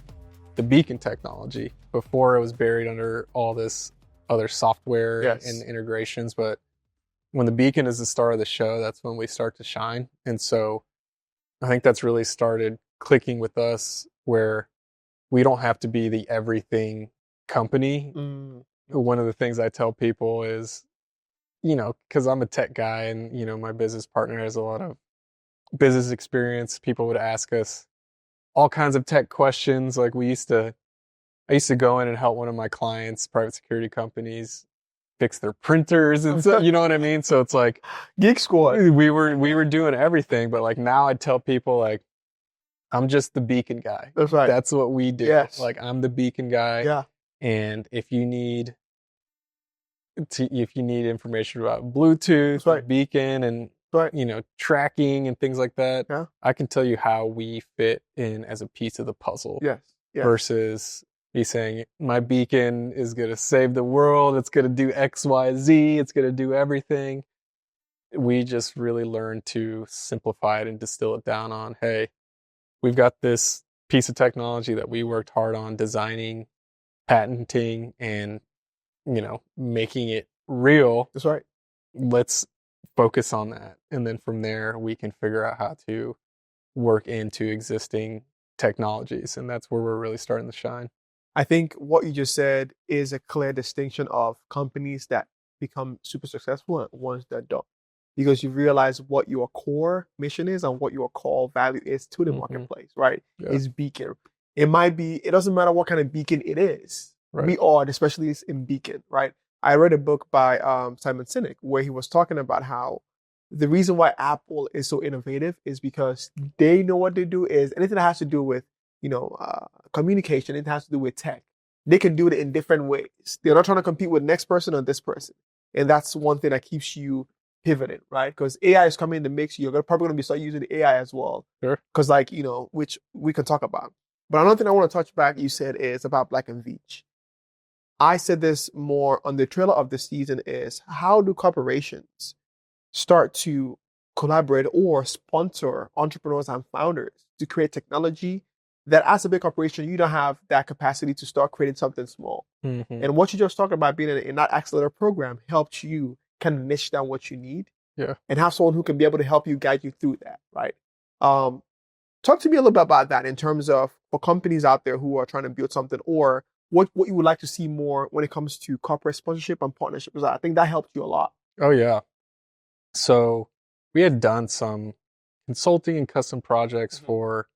S1: the beacon technology. Before, it was buried under all this other software
S2: Yes.
S1: and integrations, but when the beacon is the star of the show, that's when we start to shine. And so I think that's really started clicking with us, where we don't have to be the everything company.
S2: Mm.
S1: One of the things I tell people is, because I'm a tech guy and, my business partner has a lot of business experience, people would ask us all kinds of tech questions. Like I used to go in and help one of my clients, private security companies, fix their printers and so, you know what I mean? So it's like
S2: Geek Squad.
S1: we were doing everything, but like now I tell people like I'm just the beacon guy.
S2: That's right.
S1: That's what we do.
S2: Yes.
S1: Like I'm the beacon guy.
S2: Yeah.
S1: And if you need information about Bluetooth,
S2: That's right.
S1: beacon, and
S2: Right.
S1: tracking and things like that,
S2: Yeah.
S1: I can tell you how we fit in as a piece of the puzzle.
S2: Yes. Yes.
S1: Versus me saying my beacon is going to save the world, it's going to do X, Y, Z, it's going to do everything. We just really learned to simplify it and distill it down on, hey, we've got this piece of technology that we worked hard on designing, patenting, and making it real.
S2: That's right.
S1: Let's focus on that, and then from there we can figure out how to work into existing technologies, and that's where we're really starting to shine.
S2: I think what you just said is a clear distinction of companies that become super successful and ones that don't. because you realize what your core mission is and what your core value is to the marketplace, right?
S1: Yeah.
S2: Is beacon. It doesn't matter what kind of beacon it is.
S1: Right.
S2: We are, especially in beacon, right? I read a book by Simon Sinek where he was talking about how the reason why Apple is so innovative is because they know what they do is anything that has to do with, communication, it has to do with tech. They can do it in different ways. They're not trying to compete with next person or this person. And that's one thing that keeps you pivoting, right? Because AI is coming in the mix. You're probably going to start using the AI as well.
S1: Sure.
S2: Because which we can talk about. But another thing I want to touch back, you said, is about Black and Veatch. I said this more on the trailer of the season is how do corporations start to collaborate or sponsor entrepreneurs and founders to create technology that as a big corporation, you don't have that capacity to start creating something small.
S1: Mm-hmm.
S2: And what you just talked about being in that accelerator program helped you kind of niche down what you need.
S1: Yeah.
S2: And have someone who can be able to help you guide you through that, right? Talk to me a little bit about that in terms of for companies out there who are trying to build something or what you would like to see more when it comes to corporate sponsorship and partnership. Because I think that helped you a lot.
S1: Oh, yeah. So we had done some consulting and custom projects for,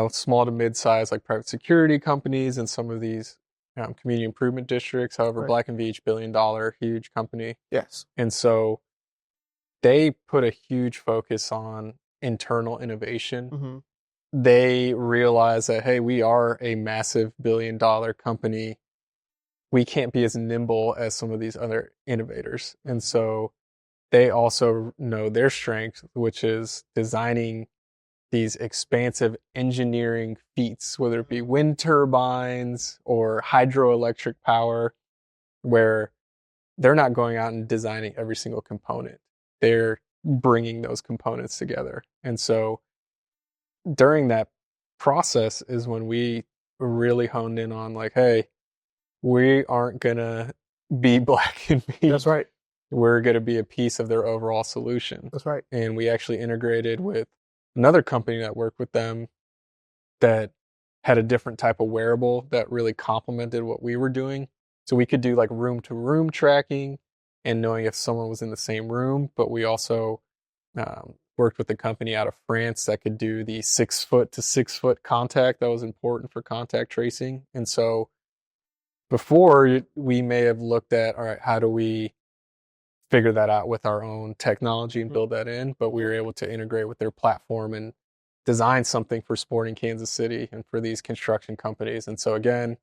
S1: small to mid-size like private security companies and some of these community improvement districts. However,
S2: Right.
S1: Black and Veatch, $1 billion, huge company.
S2: Yes.
S1: And so they put a huge focus on internal innovation.
S2: Mm-hmm.
S1: They realize that, hey, we are a massive $1 billion company. We can't be as nimble as some of these other innovators. And so they also know their strength, which is designing these expansive engineering feats, whether it be wind turbines or hydroelectric power, where they're not going out and designing every single component. They're bringing those components together. And so during that process is when we really honed in on like, hey, we aren't going to be Black and Veatch.
S2: That's right.
S1: We're going to be a piece of their overall solution.
S2: That's right.
S1: And we actually integrated with another company that worked with them that had a different type of wearable that really complemented what we were doing. So we could do like room to room tracking and knowing if someone was in the same room, but we also worked with a company out of France that could do the 6 foot to 6 foot contact that was important for contact tracing. And so before we may have looked at, all right, how do we figure that out with our own technology and build that in? But we were able to integrate with their platform and design something for Sporting Kansas City and for these construction companies. And so again,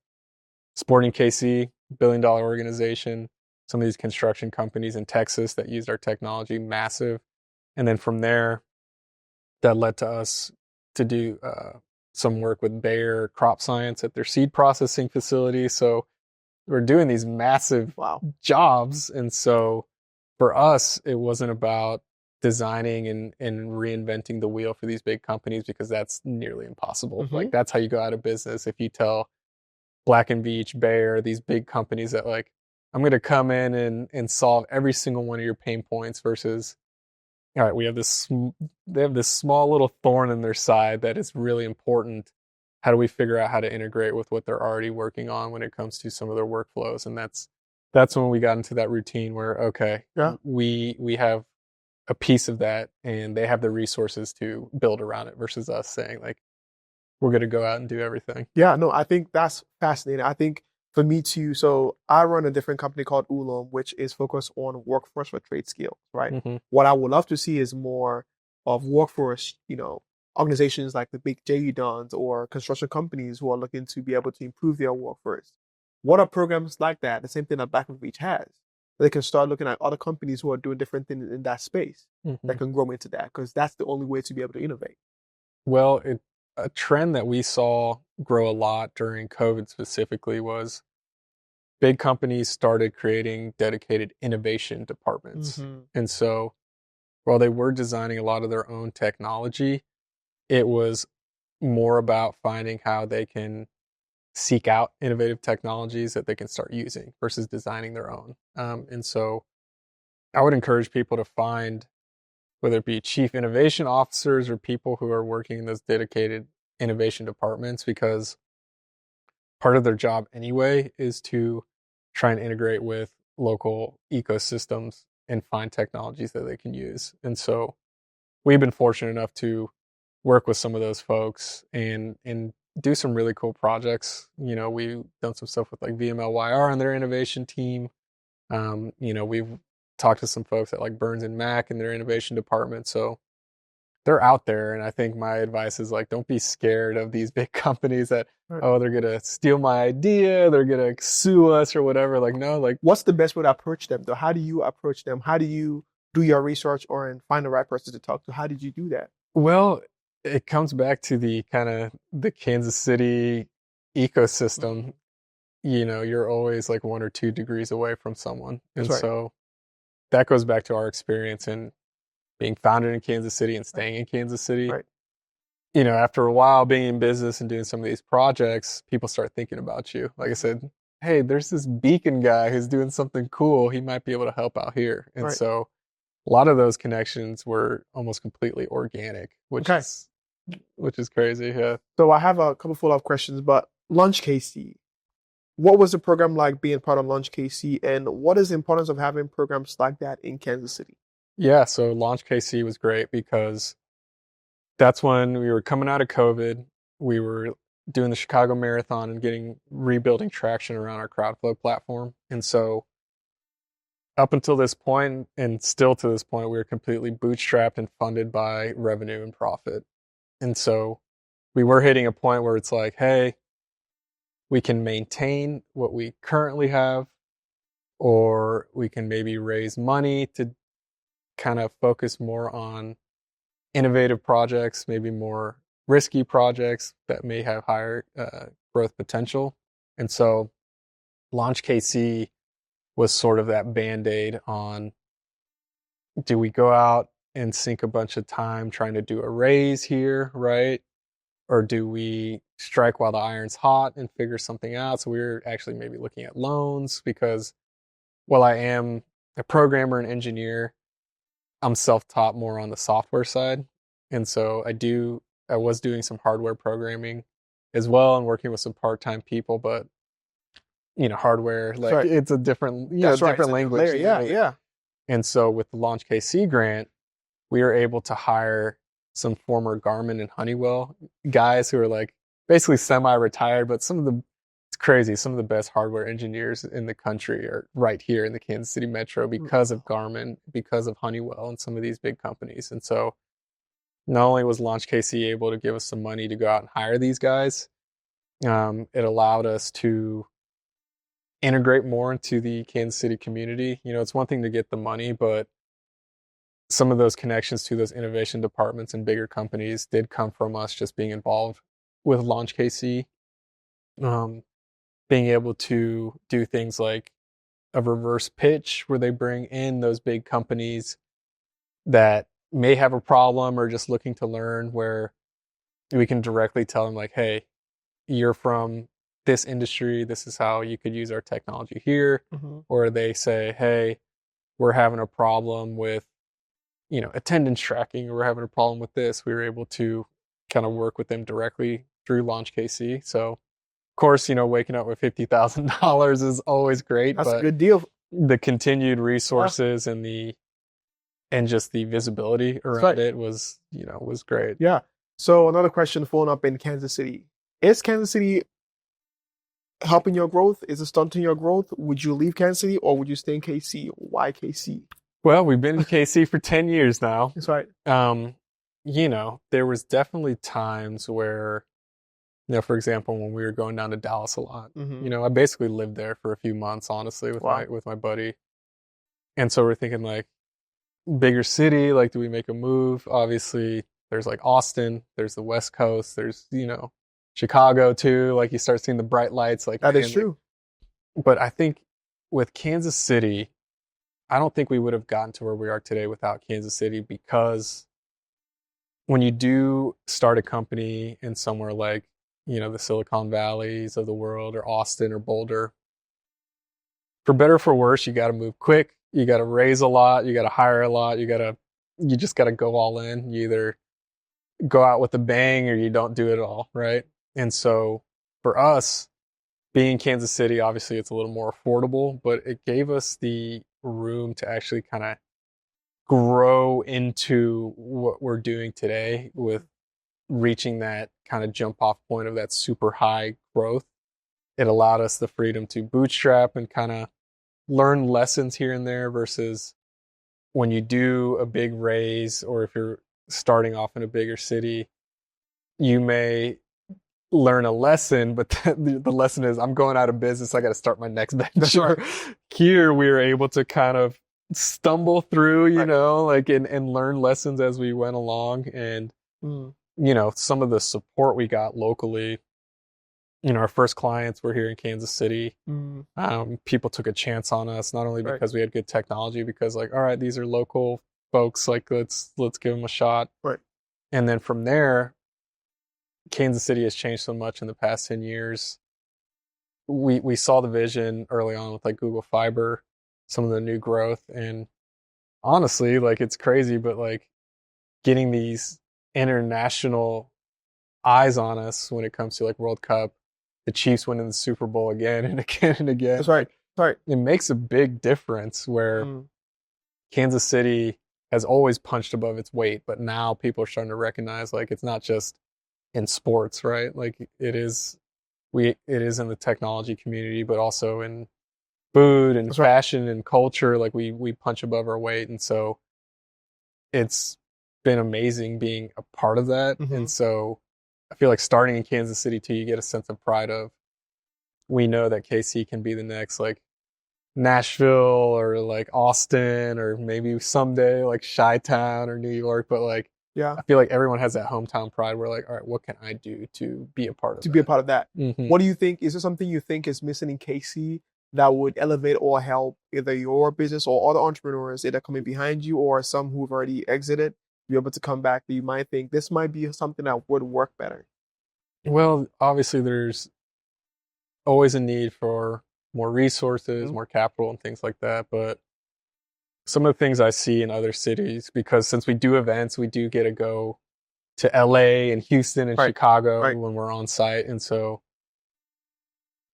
S1: Sporting KC, $1 billion organization, some of these construction companies in Texas that used our technology, massive. And then from there, that led to us to do some work with Bayer Crop Science at their seed processing facility. So we're doing these massive jobs. And so for us, it wasn't about designing and reinventing the wheel for these big companies because that's nearly impossible.
S2: Mm-hmm.
S1: Like that's how you go out of business. If you tell Black and Veatch, Bayer, these big companies that like, I'm going to come in and solve every single one of your pain points versus, all right, they have this small little thorn in their side that is really important. How do we figure out how to integrate with what they're already working on when it comes to some of their workflows? And that's when we got into that routine where, okay, we have a piece of that and they have the resources to build around it versus us saying like, we're going to go out and do everything.
S2: Yeah, no, I think that's fascinating. I think for me too, so I run a different company called Ulum, which is focused on workforce for trade skills, right?
S1: Mm-hmm.
S2: What I would love to see is more of workforce, organizations like the big JE Dons or construction companies who are looking to be able to improve their workforce. What are programs like that? The same thing that Black and Veatch has. They can start looking at other companies who are doing different things in that space that can grow into that because that's the only way to be able to innovate.
S1: Well, a trend that we saw grow a lot during COVID specifically was big companies started creating dedicated innovation departments. Mm-hmm. And so while they were designing a lot of their own technology, it was more about finding how they can seek out innovative technologies that they can start using versus designing their own. And so I would encourage people to find, whether it be chief innovation officers or people who are working in those dedicated innovation departments, because part of their job anyway is to try and integrate with local ecosystems and find technologies that they can use. And so we've been fortunate enough to work with some of those folks and do some really cool projects. We've done some stuff with like VMLYR and their innovation team. We've talked to some folks at like Burns and Mac in their innovation department. So they're out there. And I think my advice is like, don't be scared of these big companies that, oh, they're going to steal my idea. They're going to sue us or whatever. Like, no, like.
S2: What's the best way to approach them though? How do you approach them? How do you do your research and find the right person to talk to? How did you do that?
S1: Well, it comes back to the kind of the Kansas City ecosystem. You're always like 1 or 2 degrees away from someone. And so that goes back to our experience in being founded in Kansas City and staying in Kansas City.
S2: Right.
S1: After a while being in business and doing some of these projects, people start thinking about you. Like I said, hey, there's this Beacon guy who's doing something cool. He might be able to help out here. And so a lot of those connections were almost completely organic, which is crazy. Yeah.
S2: So I have a couple follow-up questions, but Launch KC, what was the program like being part of Launch KC, and what is the importance of having programs like that in Kansas City?
S1: Yeah, so Launch KC was great because that's when we were coming out of COVID. We were doing the Chicago Marathon and rebuilding traction around our Crowdflow platform. And so up until this point, and still to this point, we were completely bootstrapped and funded by revenue and profit. And so we were hitting a point where it's like, hey, we can maintain what we currently have, or we can maybe raise money to kind of focus more on innovative projects, maybe more risky projects that may have higher growth potential. And so Launch KC was sort of that Band-Aid on, do we go out and sink a bunch of time trying to do a raise here, right? Or do we strike while the iron's hot and figure something out? So we were actually maybe looking at loans because while I am a programmer and engineer, I'm self-taught more on the software side. And so I was doing some hardware programming as well and working with some part-time people, but hardware, like it's a different, different language.
S2: Yeah.
S1: And so with the Launch KC grant, we were able to hire some former Garmin and Honeywell guys who are like basically semi-retired, but it's crazy. Some of the best hardware engineers in the country are right here in the Kansas City metro because of Garmin, because of Honeywell and some of these big companies. And so not only was Launch KC able to give us some money to go out and hire these guys, it allowed us to integrate more into the Kansas City community. It's one thing to get the money, but some of those connections to those innovation departments and bigger companies did come from us just being involved with Launch KC. Being able to do things like a reverse pitch where they bring in those big companies that may have a problem or just looking to learn, where we can directly tell them like, hey, you're from this industry, this is how you could use our technology here. Or they say, hey, we're having a problem with attendance tracking, or we're having a problem with this. We were able to kind of work with them directly through Launch KC. So of course, waking up with $50,000 is always great.
S2: That's a good deal.
S1: The continued resources and just the visibility around it was great.
S2: Yeah. So another question following up in Kansas City. Is Kansas City helping your growth? Is it stunting your growth? Would you leave Kansas City or would you stay in KC? Why KC?
S1: Well, we've been in KC for 10 years now.
S2: That's right.
S1: There was definitely times where, for example, when we were going down to Dallas a lot, I basically lived there for a few months, honestly, with my buddy. And so we're thinking like, bigger city, like, do we make a move? Obviously, there's like Austin, there's the West Coast, there's, Chicago too. Like, you start seeing the bright lights. Like,
S2: that is true.
S1: But I think with Kansas City, I don't think we would have gotten to where we are today without Kansas City, because when you do start a company in somewhere like, the Silicon Valleys of the world, or Austin or Boulder, for better or for worse, you got to move quick. You got to raise a lot. You got to hire a lot. You just got to go all in. You either go out with a bang or you don't do it all, right? And so for us, being in Kansas City, obviously it's a little more affordable, but it gave us the room to actually kind of grow into what we're doing today with reaching that kind of jump off point of that super high growth. It allowed us the freedom to bootstrap and kind of learn lessons here and there versus when you do a big raise or if you're starting off in a bigger city, you may learn a lesson, but the lesson is I'm going out of business. I got to start my next venture. Here we were able to kind of stumble through, you know, like and learn lessons as we went along. And, you know, some of the support we got locally, you know, our first clients were here in Kansas City. People took a chance on us, not only because we had good technology, because like, all right, these are local folks, like let's give them a shot.
S2: Right.
S1: And then from there, Kansas City has changed so much in the past 10 years. We saw the vision early on with like Google Fiber, some of the new growth. And honestly, like it's crazy, but like getting these international eyes on us when it comes to like World Cup, the Chiefs winning the Super Bowl again and again and again.
S2: That's right.
S1: It makes a big difference where Kansas City has always punched above its weight, but now people are starting to recognize like it's not just in sports, right? Like it is in the technology community, but also in food and fashion and culture. Like we punch above our weight. And so it's been amazing being a part of that. And so I feel like starting in Kansas City too, you get a sense of pride of, we know that KC can be the next like Nashville or like Austin or maybe someday like Chi-Town or New York, but like, I feel like everyone has that hometown pride where like, all right, what can I do to be a part of that?
S2: Be a part of that. What do you think? Is there something you think is missing in KC that would elevate or help either your business or other entrepreneurs either coming behind you or some who've already exited, be able to come back that you might think this might be something that would work better?
S1: Well, obviously there's always a need for more resources, more capital and things like that. But some of the things I see in other cities, because since we do events, we do get to go to LA and Houston and Chicago when we're on site. And so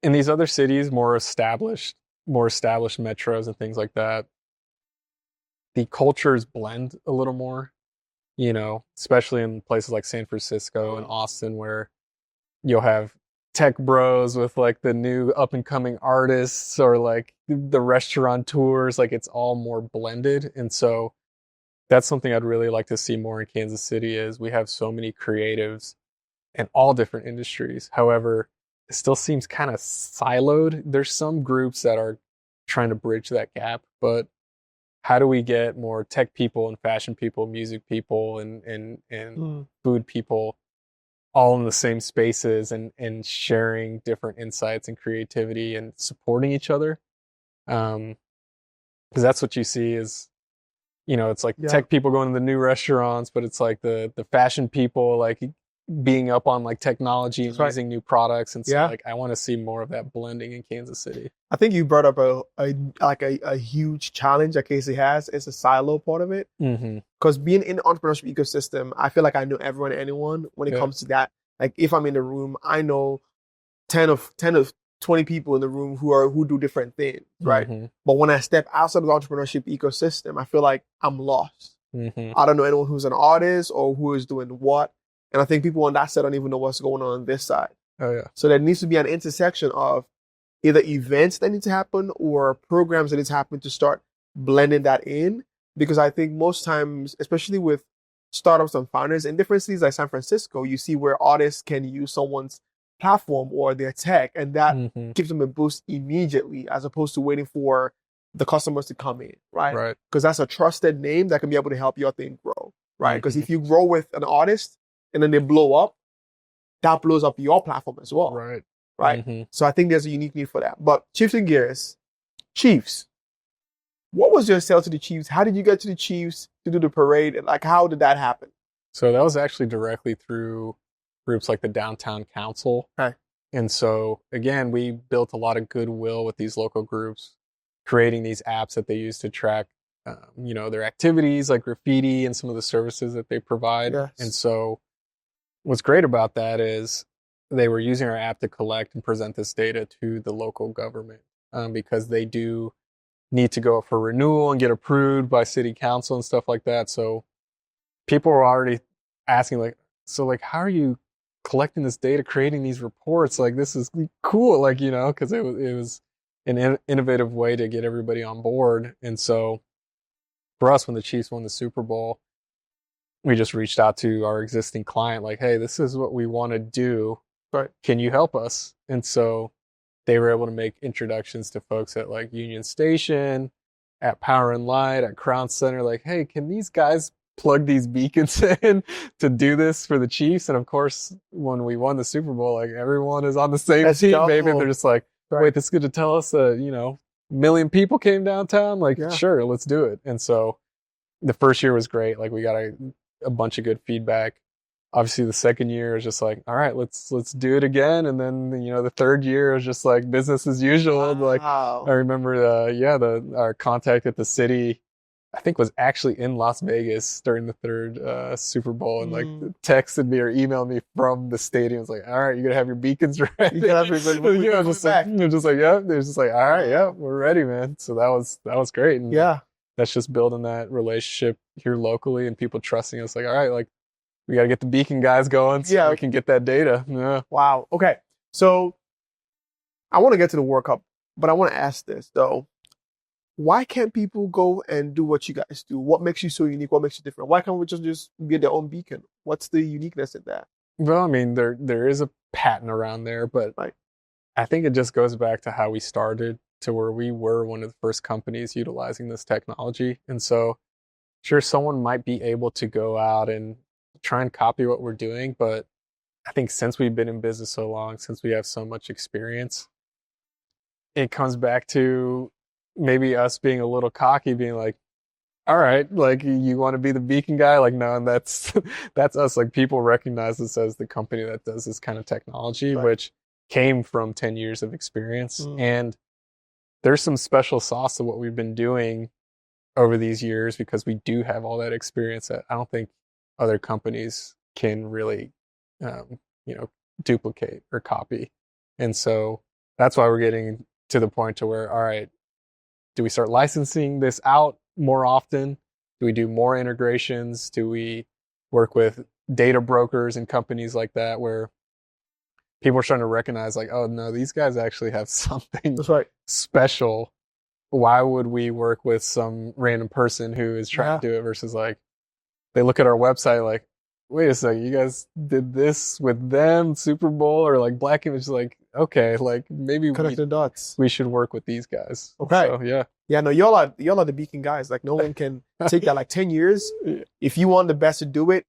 S1: in these other cities, more established metros and things like that, the cultures blend a little more, you know, especially in places like San Francisco and Austin, where you'll have tech bros with like the new up and coming artists or like the restaurateurs, like it's all more blended. And so that's something I'd really like to see more in Kansas City is we have so many creatives in all different industries. However, it still seems kind of siloed. There's some groups that are trying to bridge that gap, but how do we get more tech people and fashion people, music people and food people all in the same spaces and sharing different insights and creativity and supporting each other? Because that's what you see is, you know, it's like tech people going to the new restaurants, but it's like the fashion people like being up on like technology and using new products. And so like I want to see more of that blending in Kansas City. I
S2: think you brought up a huge challenge that KC has. It's a silo part of it. Because being in the entrepreneurship ecosystem, I feel like I know everyone and anyone when it comes to that. Like if I'm in the room, I know 10 of 20 people in the room who do different things, right? But when I step outside of the entrepreneurship ecosystem, I feel like I'm lost. I don't know anyone who's an artist or who is doing what. And I think people on that side don't even know what's going on this side. So there needs to be an intersection of either events that need to happen or programs that need to happen to start blending that in. Because I think most times, especially with startups and founders in different cities like San Francisco, you see where artists can use someone's platform or their tech, and that gives them a boost immediately as opposed to waiting for the customers to come in, right? Because that's a trusted name that can be able to help your thing grow, right? Because if you grow with an artist and then they blow up, that blows up your platform as well, right? So I think there's a unique need for that. But shifting gears, Chiefs. What was your sale to the Chiefs? How did you get to the Chiefs to do the parade? And like, how did that happen?
S1: So that was actually directly through groups like the Downtown Council. And so again, we built a lot of goodwill with these local groups, creating these apps that they use to track, you know, their activities like graffiti and some of the services that they provide. And so what's great about that is they were using our app to collect and present this data to the local government because they do need to go for renewal and get approved by city council and stuff like that. So people were already asking like, so like, how are you collecting this data, creating these reports? Like, this is cool. Like, you know, cause it was an innovative way to get everybody on board. And so for us, when the Chiefs won the Super Bowl, we just reached out to our existing client, like, hey, this is what we want to do.
S2: Right.
S1: Can you help us? And so they were able to make introductions to folks at like Union Station, at Power and Light, at Crown Center, like, hey, can these guys plug these beacons in to do this for the Chiefs? And of course, when we won the Super Bowl, like everyone is on the same team, baby. They're just like, wait, this is good to tell us that, you know, 1 million people came downtown. Like, sure, let's do it. And so the first year was great. Like we got a bunch of good feedback. Obviously the second year is just like, all right, let's do it again. And then, you know, the third year is just like business as usual. Like I remember, our contact at the city, I think was actually in Las Vegas during the third Super Bowl, and like texted me or emailed me from the stadium. It's like, all right, you're gonna have your beacons ready.
S2: You gotta have your
S1: just like, yeah. They're just like, all right, yeah, we're ready, man. So that was great. And that's just building that relationship here locally and people trusting us. Like, all right, like we gotta get the beacon guys going so we can get that data. Yeah.
S2: Wow. Okay. So I want to get to the World Cup, but I want to ask this though. Why can't people go and do what you guys do? What makes you so unique? What makes you different? Why can't we just get their own beacon? What's the uniqueness in that?
S1: Well, I mean, there is a patent around there, but I think it just goes back to how we started, to where we were one of the first companies utilizing this technology. And so sure, someone might be able to go out and try and copy what we're doing, but I think since we've been in business so long, since we have so much experience, it comes back to maybe us being a little cocky, being like, all right, like you want to be the beacon guy? Like, no, and that's us. Like people recognize us as the company that does this kind of technology, which came from 10 years of experience. And there's some special sauce to what we've been doing over these years because we do have all that experience that I don't think other companies can really, duplicate or copy. And so that's why we're getting to the point to where, all right, do we start licensing this out more often? Do we do more integrations? Do we work with data brokers and companies like that where people are starting to recognize like, oh no, these guys actually have something special. Why would we work with some random person who is trying to do it versus like, they look at our website like, wait a second, you guys did this with them, Super Bowl or like Black Image, like, okay, like maybe
S2: connect the dots.
S1: We should work with these guys.
S2: Okay.
S1: So, yeah.
S2: Yeah, no, y'all are the beacon guys. Like no one can take that. Like 10 years. If you want the best to do it,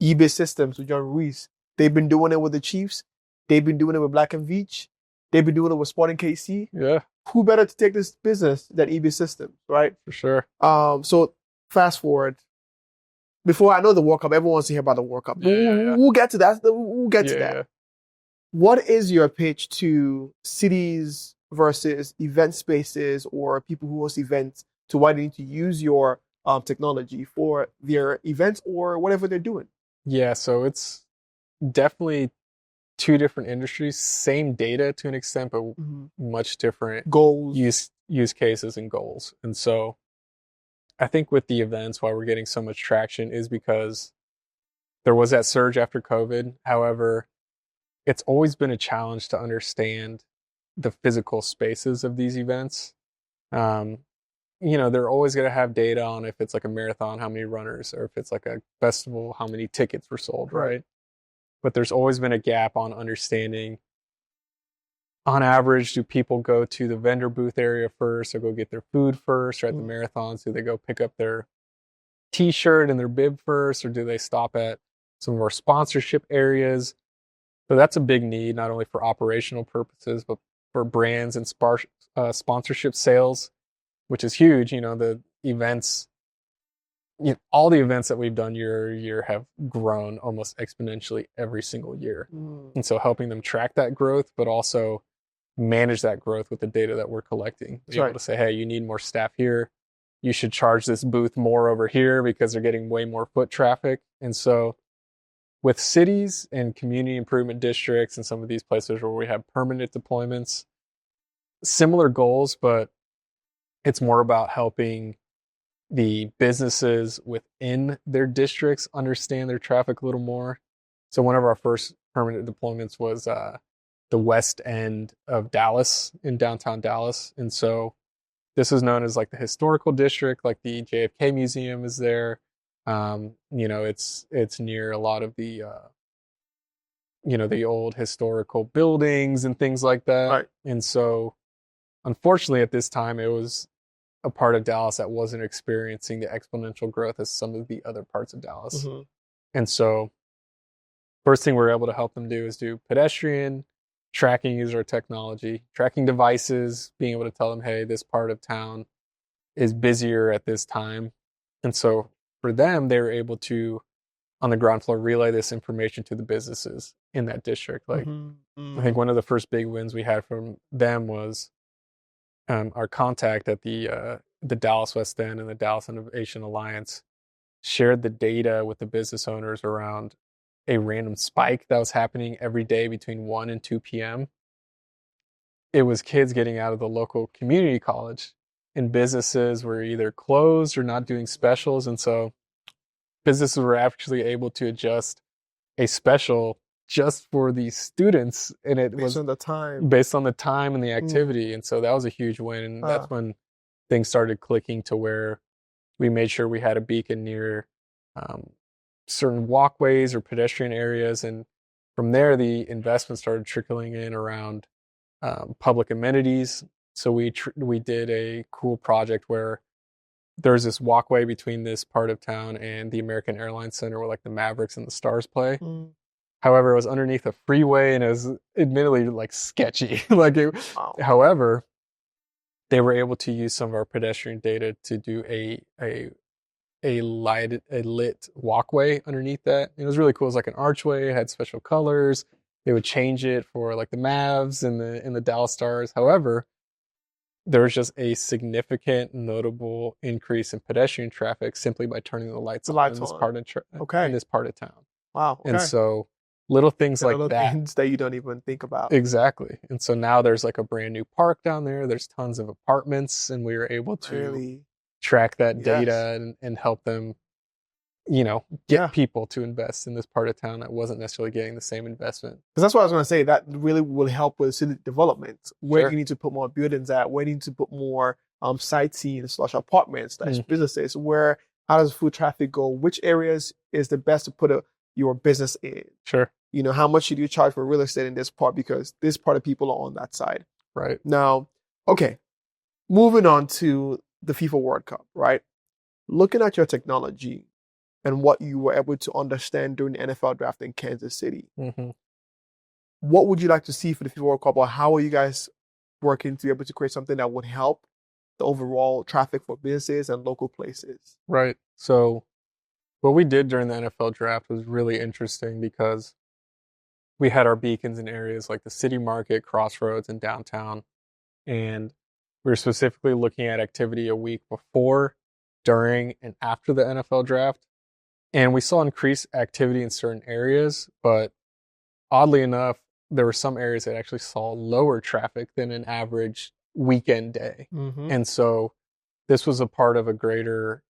S2: eBay Systems with Jon Ruiz. They've been doing it with the Chiefs. They've been doing it with Black and Veatch. They've been doing it with Sporting KC.
S1: Yeah.
S2: Who better to take this business than eBay Systems, right?
S1: For sure.
S2: So fast forward. Before I know the World Cup, everyone wants to hear about the World Cup. We'll get to that. We'll get to that. What is your pitch to cities versus event spaces or people who host events to why they need to use your technology for their events or whatever they're doing?
S1: Yeah, so it's definitely two different industries, same data to an extent, but much different
S2: goals,
S1: use cases and goals. And so I think with the events, why we're getting so much traction is because there was that surge after COVID. However, it's always been a challenge to understand the physical spaces of these events. They're always going to have data on if it's like a marathon, how many runners, or if it's like a festival, how many tickets were sold, right? But there's always been a gap on understanding, on average, do people go to the vendor booth area first or go get their food first, or at the marathons, do they go pick up their t-shirt and their bib first, or do they stop at some of our sponsorship areas? So that's a big need, not only for operational purposes, but for brands and sponsorship sales, which is huge. The events, all the events that we've done year to year have grown almost exponentially every single year. And so helping them track that growth, but also manage that growth with the data that we're collecting. Be able to say, hey, you need more staff here. You should charge this booth more over here because they're getting way more foot traffic. And so with cities and community improvement districts and some of these places where we have permanent deployments, similar goals, but It's more about helping the businesses within their districts understand their traffic a little more. So one of our first permanent deployments was the west end of Dallas, in downtown Dallas. And so this is known as like the historical district, like the JFK Museum is there. It's near a lot of the the old historical buildings and things like that.
S2: Right.
S1: And so unfortunately at this time it was a part of Dallas that wasn't experiencing the exponential growth as some of the other parts of Dallas.
S2: Mm-hmm.
S1: And so first thing we're able to help them do is do pedestrian tracking, use our technology, tracking devices, being able to tell them, hey, this part of town is busier at this time. And so for them, they were able to, on the ground floor, relay this information to the businesses in that district. Like, I think one of the first big wins we had from them was our contact at the Dallas West End and the Dallas Innovation Alliance shared the data with the business owners around a random spike that was happening every day between 1 and 2 p.m. It was kids getting out of the local community college, and businesses were either closed or not doing specials. And so businesses were actually able to adjust a special just for these students. And it was based on the time and the activity. And so that was a huge win. And that's when things started clicking to where we made sure we had a beacon near certain walkways or pedestrian areas. And from there, the investment started trickling in around public amenities. So we did a cool project where there's this walkway between this part of town and the American Airlines Center where like the Mavericks and the Stars play. However, it was underneath a freeway and it was admittedly like sketchy. However, they were able to use some of our pedestrian data to do a lit walkway underneath that. It was really cool. It was like an archway. It had special colors. They would change it for like the Mavs and the Dallas Stars. However, there was just a significant, notable increase in pedestrian traffic simply by turning the lights on in this part of town.
S2: Wow. Okay.
S1: And so little things like that.
S2: Things that you don't even think about.
S1: Exactly. And so now there's like a brand new park down there. There's tons of apartments, and we were able to track that data and help them, get people to invest in this part of town that wasn't necessarily getting the same investment.
S2: Because that's what I was going to say. That really will help with city development. Where you need to put more buildings at, where you need to put more sightseeing / apartments / businesses. How does foot traffic go? Which areas is the best to put your business in?
S1: Sure.
S2: How much should you charge for real estate in this part because this part of people are on that side.
S1: Right.
S2: Now, okay, moving on to the FIFA World Cup, right? Looking at your technology and what you were able to understand during the NFL draft in Kansas City, what would you like to see for the FIFA World Cup, or how are you guys working to be able to create something that would help the overall traffic for businesses and local places?
S1: Right. So what we did during the NFL draft was really interesting because we had our beacons in areas like the City Market, Crossroads, and downtown. And we were specifically looking at activity a week before, during, and after the NFL draft. And we saw increased activity in certain areas, but oddly enough, there were some areas that actually saw lower traffic than an average weekend day. And so this was a part of a greater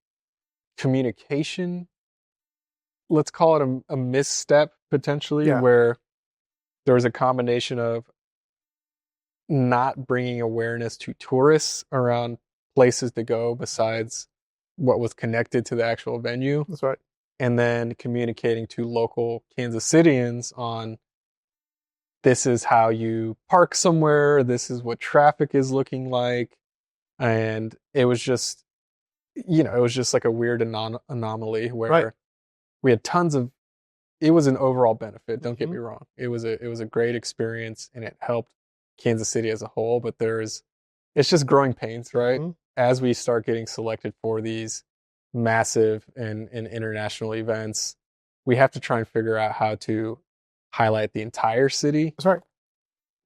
S1: communication, let's call it a misstep potentially, where there was a combination of not bringing awareness to tourists around places to go besides what was connected to the actual venue.
S2: That's right.
S1: And then communicating to local Kansas Cityans on, this is how you park somewhere, this is what traffic is looking like. And it was just, like a weird anomaly where we had tons of, it was an overall benefit, don't get me wrong. It was a great experience and it helped Kansas City as a whole, but it's just growing pains, right? As we start getting selected for these massive and international events, we have to try and figure out how to highlight the entire city.
S2: That's right.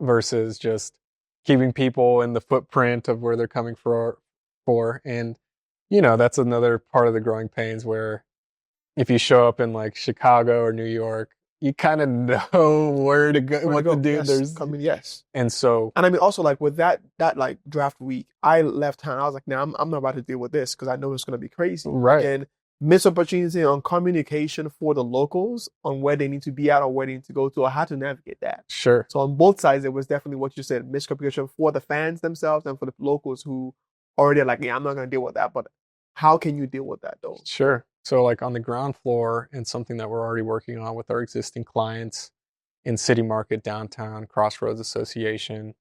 S1: Versus just keeping people in the footprint of where they're coming for. And, that's another part of the growing pains where if you show up in like Chicago or New York, you kind of know where to go, what to do.
S2: Yes. Yes.
S1: And so,
S2: and I mean, also like with that like draft week, I left town. I was like, nah, I'm not about to deal with this because I know it's going to be crazy.
S1: right.
S2: And missed opportunity on communication for the locals on where they need to be at or where they need to go to or how to navigate that.
S1: Sure.
S2: So on both sides, it was definitely what you said, miscommunication for the fans themselves and for the locals who already are like, yeah, I'm not going to deal with that. But how can you deal with that though?
S1: Sure. So like on the ground floor, and something that we're already working on with our existing clients in City Market, downtown, Crossroads Association.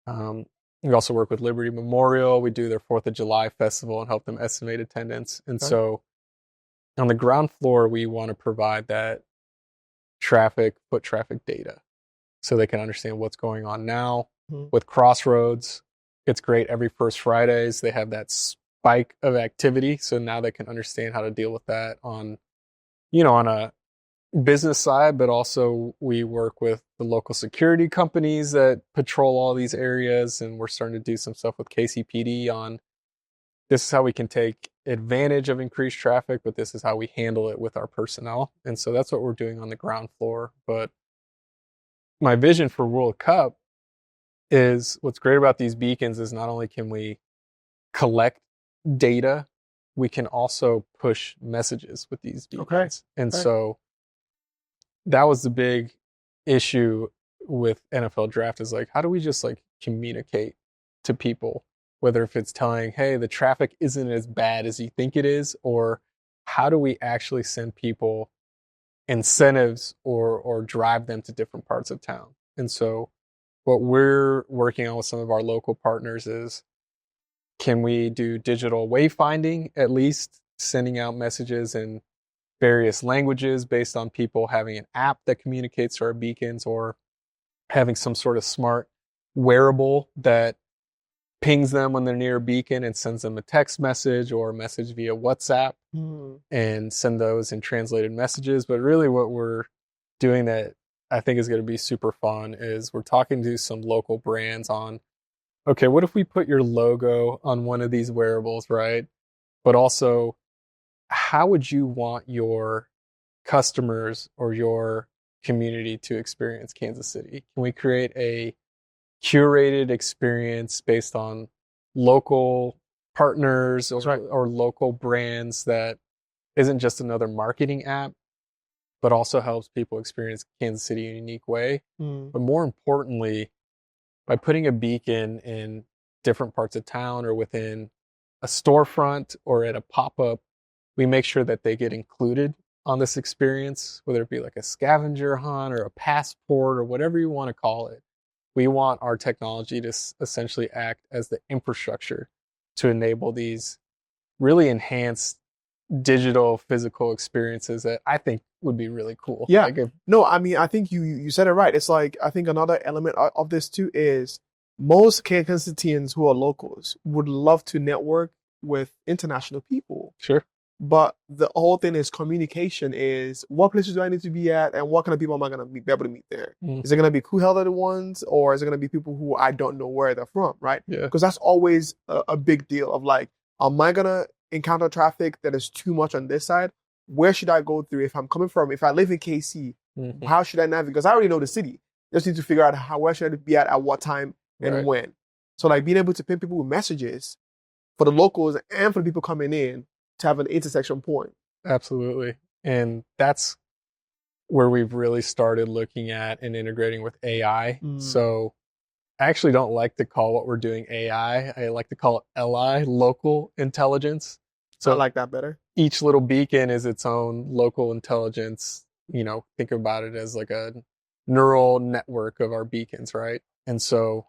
S1: We also work with Liberty Memorial. We do their 4th of July festival and help them estimate attendance. And so on the ground floor, we want to provide that foot traffic data so they can understand what's going on now. With Crossroads, it's great. Every first Fridays, they have that spike of activity. So now they can understand how to deal with that on a business side, but also we work with the local security companies that patrol all these areas. And we're starting to do some stuff with KCPD on this is how we can take advantage of increased traffic, but this is how we handle it with our personnel. And so that's what we're doing on the ground floor. But my vision for World Cup is what's great about these beacons is not only can we collect data, we can also push messages with these beacons. And so that was the big issue with NFL draft is like, how do we just like communicate to people? Whether if it's telling, hey, the traffic isn't as bad as you think it is, or how do we actually send people incentives or drive them to different parts of town? And so what we're working on with some of our local partners is, can we do digital wayfinding, at least sending out messages in various languages based on people having an app that communicates to our beacons or having some sort of smart wearable that pings them when they're near a beacon and sends them a text message or a message via WhatsApp and send those in translated messages. But really what we're doing that I think is going to be super fun is we're talking to some local brands on, okay, what if we put your logo on one of these wearables, right? But also, how would you want your customers or your community to experience Kansas City? Can we create a curated experience based on local partners or local brands that isn't just another marketing app, but also helps people experience Kansas City in a unique way? But more importantly, by putting a beacon in different parts of town or within a storefront or at a pop-up, we make sure that they get included on this experience, whether it be like a scavenger hunt or a passport or whatever you want to call it. We want our technology to essentially act as the infrastructure to enable these really enhanced digital physical experiences that I think would be really cool.
S2: Yeah. No, I mean, I think you said it right. It's like, I think another element of this too is most Kansas Cityans who are locals would love to network with international people.
S1: Sure.
S2: But the whole thing is communication is what places do I need to be at and what kind of people am I going to be able to meet there? Is it going to be cool-headed ones or is it going to be people who I don't know where they're from, right?
S1: Yeah.
S2: Because that's always a big deal of like, am I going to encounter traffic that is too much on this side? Where should I go through? If I live in KC, how should I navigate? Because I already know the city. Just need to figure out where should I be at what time and when. So like being able to pin people with messages for the locals and for the people coming in to have an intersection point.
S1: Absolutely. And that's where we've really started looking at and integrating with AI. So I actually don't like to call what we're doing AI. I like to call it LI, local intelligence. So
S2: I like that better.
S1: Each little beacon is its own local intelligence. Think about it as like a neural network of our beacons, right? And so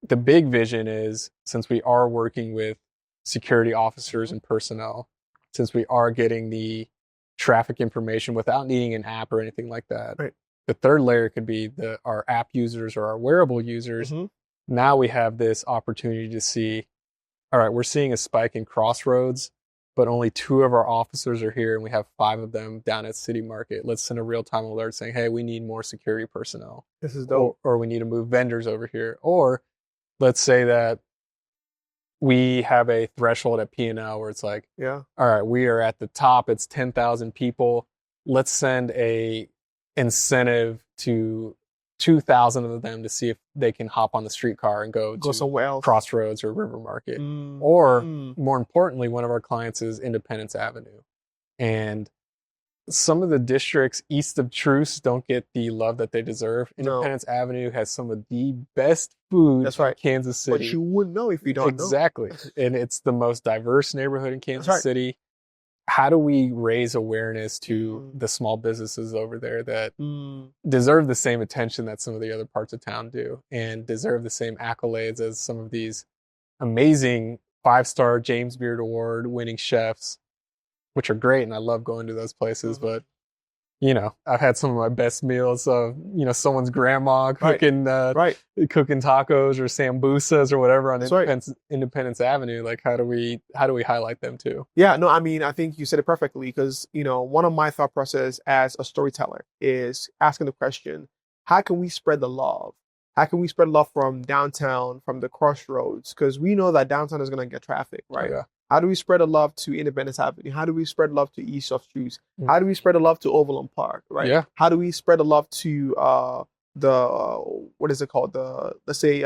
S1: the big vision is, since we are working with security officers and personnel, since we are getting the traffic information without needing an app or anything like that.
S2: Right.
S1: The third layer could be our app users or our wearable users. Now we have this opportunity to see, all right, we're seeing a spike in Crossroads, but only 2 of our officers are here and we have 5 of them down at City Market. Let's send a real-time alert saying, hey, we need more security personnel.
S2: This is dope.
S1: Or we need to move vendors over here. Or let's say that we have a threshold at P&L where it's like, all right, we are at the top. It's 10,000 people. Let's send a incentive to 2,000 of them to see if they can hop on the streetcar and go to
S2: somewhere else.
S1: Crossroads or River Market.
S2: Mm.
S1: Or more importantly, one of our clients is Independence Avenue. And some of the districts east of Truce don't get the love that they deserve.
S2: No.
S1: Independence Avenue has some of the best food
S2: That's right.
S1: in Kansas City.
S2: But you wouldn't know if you don't know.
S1: Exactly. And it's the most diverse neighborhood in Kansas
S2: That's right.
S1: City. How do we raise awareness to the small businesses over there that deserve the same attention that some of the other parts of town do and deserve the same accolades as some of these amazing 5-star James Beard Award winning chefs, which are great, and I love going to those places, but you know, I've had some of my best meals of, you know, someone's grandma cooking cooking tacos or sambusas or whatever on Independence Avenue. Like, how do we highlight them too?
S2: Yeah, no, I mean, I think you said it perfectly, because, you know, one of my thought process as a storyteller is asking the question, how can we spread the love? How can we spread love from downtown, from the crossroads? Because we know that downtown is going to get traffic, right?
S1: Oh, yeah.
S2: How do we spread the love to Independence Avenue? How do we spread love to East of Truce? How do we spread the love to Overland Park, right?
S1: Yeah.
S2: How do we spread the love to what is it called? Let's say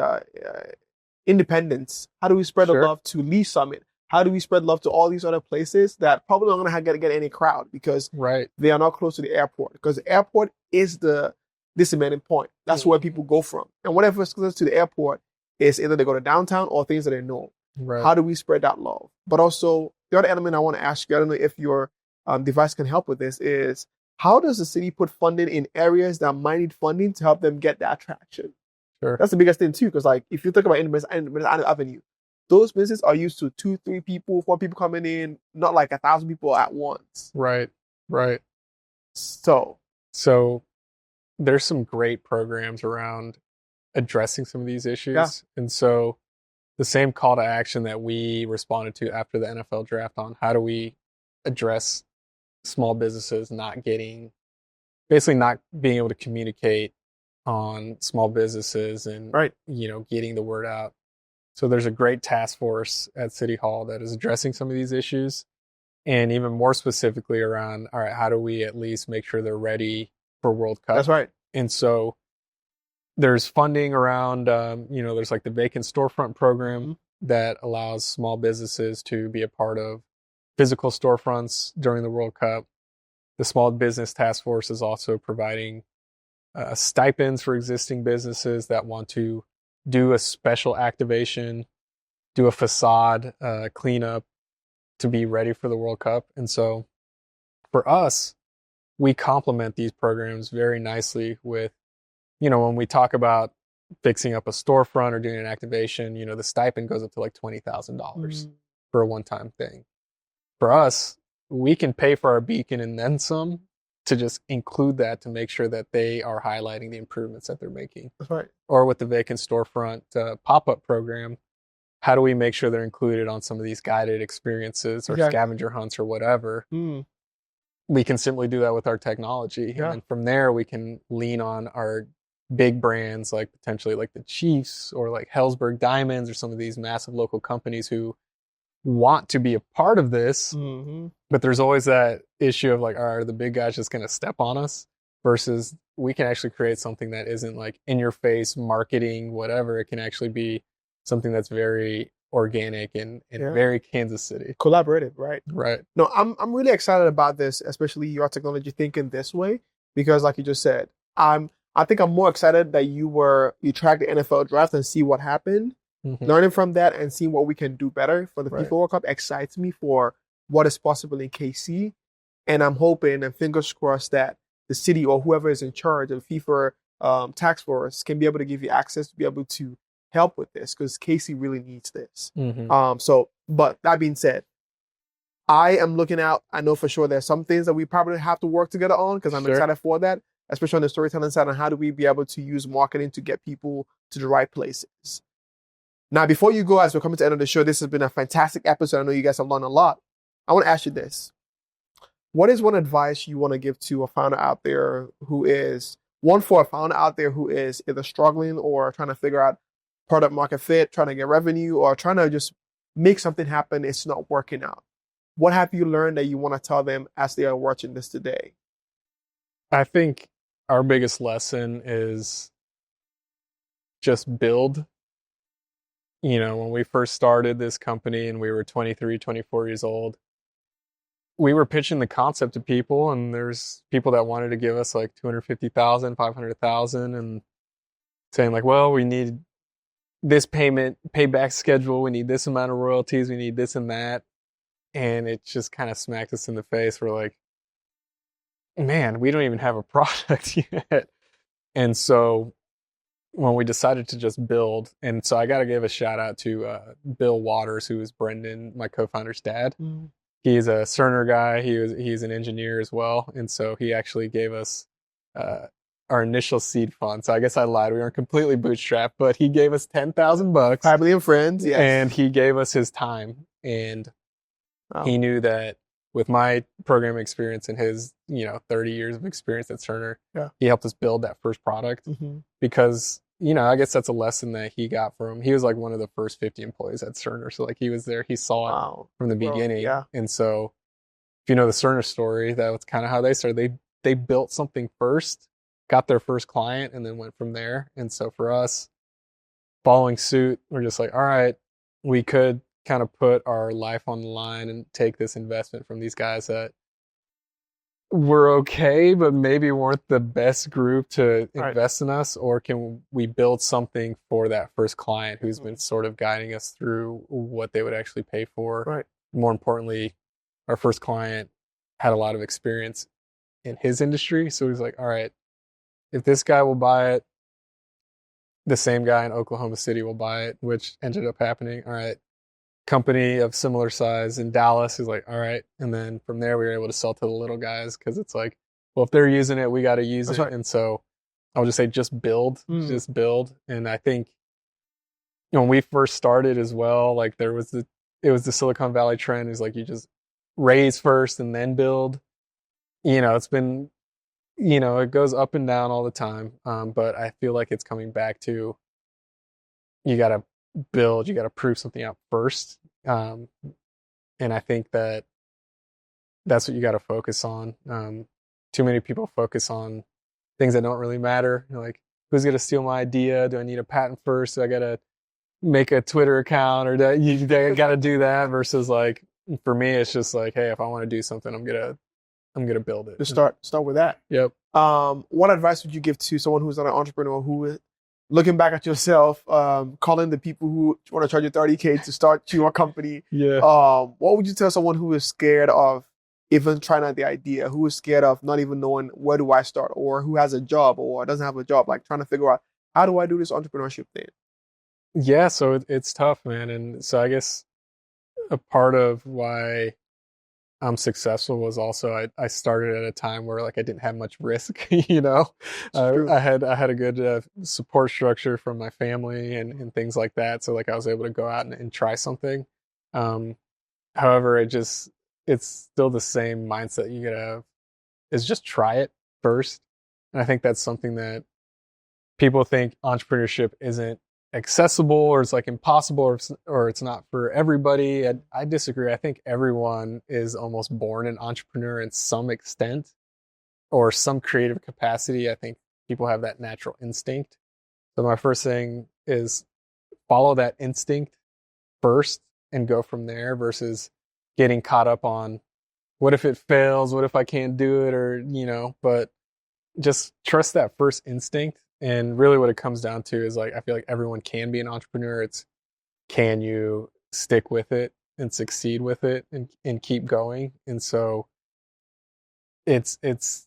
S2: Independence. How do we spread the love to Lee Summit? How do we spread love to all these other places that probably not going to get any crowd because they are not close to the airport? Because the airport is the disseminating point. That's where people go from. And whatever is close to the airport is either they go to downtown or things that they know.
S1: Right.
S2: How do we spread that love? But also, the other element I want to ask you, I don't know if your device can help with this, is how does the city put funding in areas that might need funding to help them get that traction?
S1: Sure.
S2: That's the biggest thing too, because like if you think about Independence Avenue, those businesses are used to 2, 3 people, 4 people coming in, not like 1,000 people at once.
S1: Right.
S2: So
S1: there's some great programs around addressing some of these issues.
S2: Yeah.
S1: And so the same call to action that we responded to after the NFL draft on how do we address small businesses not being able to communicate on small businesses and, you know, getting the word out. So there's a great task force at City Hall that is addressing some of these issues, and even more specifically around, all right, how do we at least make sure they're ready for World Cup?
S2: That's right.
S1: And so there's funding around, you know, there's like the vacant storefront program that allows small businesses to be a part of physical storefronts during the World Cup. The Small Business Task Force is also providing stipends for existing businesses that want to do a special activation, do a facade cleanup to be ready for the World Cup. And so for us, we complement these programs very nicely with, you know, when we talk about fixing up a storefront or doing an activation, you know, the stipend goes up to like $20,000 for a one-time thing. For us, we can pay for our beacon and then some to just include that to make sure that they are highlighting the improvements that they're making.
S2: That's right.
S1: Or with the vacant storefront pop-up program, how do we make sure they're included on some of these guided experiences or scavenger hunts or whatever? We can simply do that with our technology. And then from there, we can lean on our big brands like potentially like the Chiefs or like Hellsberg Diamonds or some of these massive local companies who want to be a part of this. But there's always that issue of like, are the big guys just going to step on us? Versus we can actually create something that isn't like in your face marketing, whatever. It can actually be something that's very organic and very Kansas City.
S2: Collaborative, right?
S1: Right.
S2: No, I'm really excited about this, especially your technology thinking this way, because like you just said, I think I'm more excited that you tracked the NFL draft and see what happened. Learning from that and seeing what we can do better for the FIFA World Cup excites me for what is possible in KC. And I'm hoping and fingers crossed that the city or whoever is in charge of FIFA task force can be able to give you access to be able to help with this, because KC really needs this. But that being said, I am looking out. I know for sure there's some things that we probably have to work together on, because I'm excited for that, especially on the storytelling side, and how do we be able to use marketing to get people to the right places. Now, before you go, as we're coming to the end of the show, this has been a fantastic episode. I know you guys have learned a lot. I want to ask you this. What is one advice you want to give to a founder out there who is either struggling or trying to figure out product market fit, trying to get revenue, or trying to just make something happen, it's not working out? What have you learned that you want to tell them as they are watching this today?
S1: I think our biggest lesson is just build. When we first started this company and we were 23, 24 years old, we were pitching the concept to people, and there's people that wanted to give us like 250,000, 500,000, and saying like, well, we need this payback schedule, we need this amount of royalties, we need this and that. And it just kind of smacked us in the face. We're like, man, we don't even have a product yet. And so when we decided to just build, and so I got to give a shout out to Bill Waters, who is Brendan, my co-founder's dad.
S2: Mm.
S1: He's a Cerner guy. He's an engineer as well, and so he actually gave us our initial seed fund. So I guess I lied. We weren't completely bootstrapped, but he gave us $10,000.
S2: Family and friends, yes.
S1: And he gave us his time, and he knew that with my programming experience and his 30 years of experience at Cerner, he helped us build that first product. Because I guess that's a lesson that he got from, he was like one of the first 50 employees at Cerner. So like he was there, he saw it from the beginning. And so if you know the Cerner story, that was kind of how they started. They built something first, got their first client, and then went from there. And so for us, following suit, we're just like, all right, we could kind of put our life on the line and take this investment from these guys that were okay, but maybe weren't the best group to invest in us, or can we build something for that first client who's been sort of guiding us through what they would actually pay for?
S2: Right.
S1: More importantly, our first client had a lot of experience in his industry. So he's like, all right, if this guy will buy it, the same guy in Oklahoma City will buy it, which ended up happening. All right. Company of similar size in Dallas is like, all right. And then from there, we were able to sell to the little guys, because it's like, well, if they're using it, we got to use it. Right. And so I would just say, just build. And I think when we first started as well, like it was the Silicon Valley trend is like, you just raise first and then build. It's been, it goes up and down all the time. But I feel like it's coming back to, you got to build, you got to prove something out first. And I think that's what you got to focus on. Too many people focus on things that don't really matter. Like, who's going to steal my idea? Do I need a patent first? Do I got to make a Twitter account, or you got to do that? Versus like, for me, it's just like, hey, if I want to do something, I'm gonna build it.
S2: Just start with that.
S1: Yep.
S2: What advice would you give to someone who's not an entrepreneur, who, looking back at yourself, calling the people who want to charge you $30K to start your company?
S1: Yeah.
S2: What would you tell someone who is scared of even trying out the idea, who is scared of not even knowing where do I start, or who has a job or doesn't have a job, like trying to figure out, how do I do this entrepreneurship thing?
S1: Yeah, so it's tough, man. And so I guess a part of why I'm successful was also I started at a time where like I didn't have much risk. I had a good support structure from my family and things like that. So like I was able to go out and try something. However, it's still the same mindset you gotta have, is just try it first. And I think that's something that people think entrepreneurship isn't accessible, or it's like impossible, or it's not for everybody. I disagree. I think everyone is almost born an entrepreneur in some extent, or some creative capacity. I think people have that natural instinct. So my first thing is follow that instinct first and go from there, versus getting caught up on what if it fails, what if I can't do it, or but just trust that first instinct. And really what it comes down to is like, I feel like everyone can be an entrepreneur. It's, can you stick with it and succeed with it and keep going? And so it's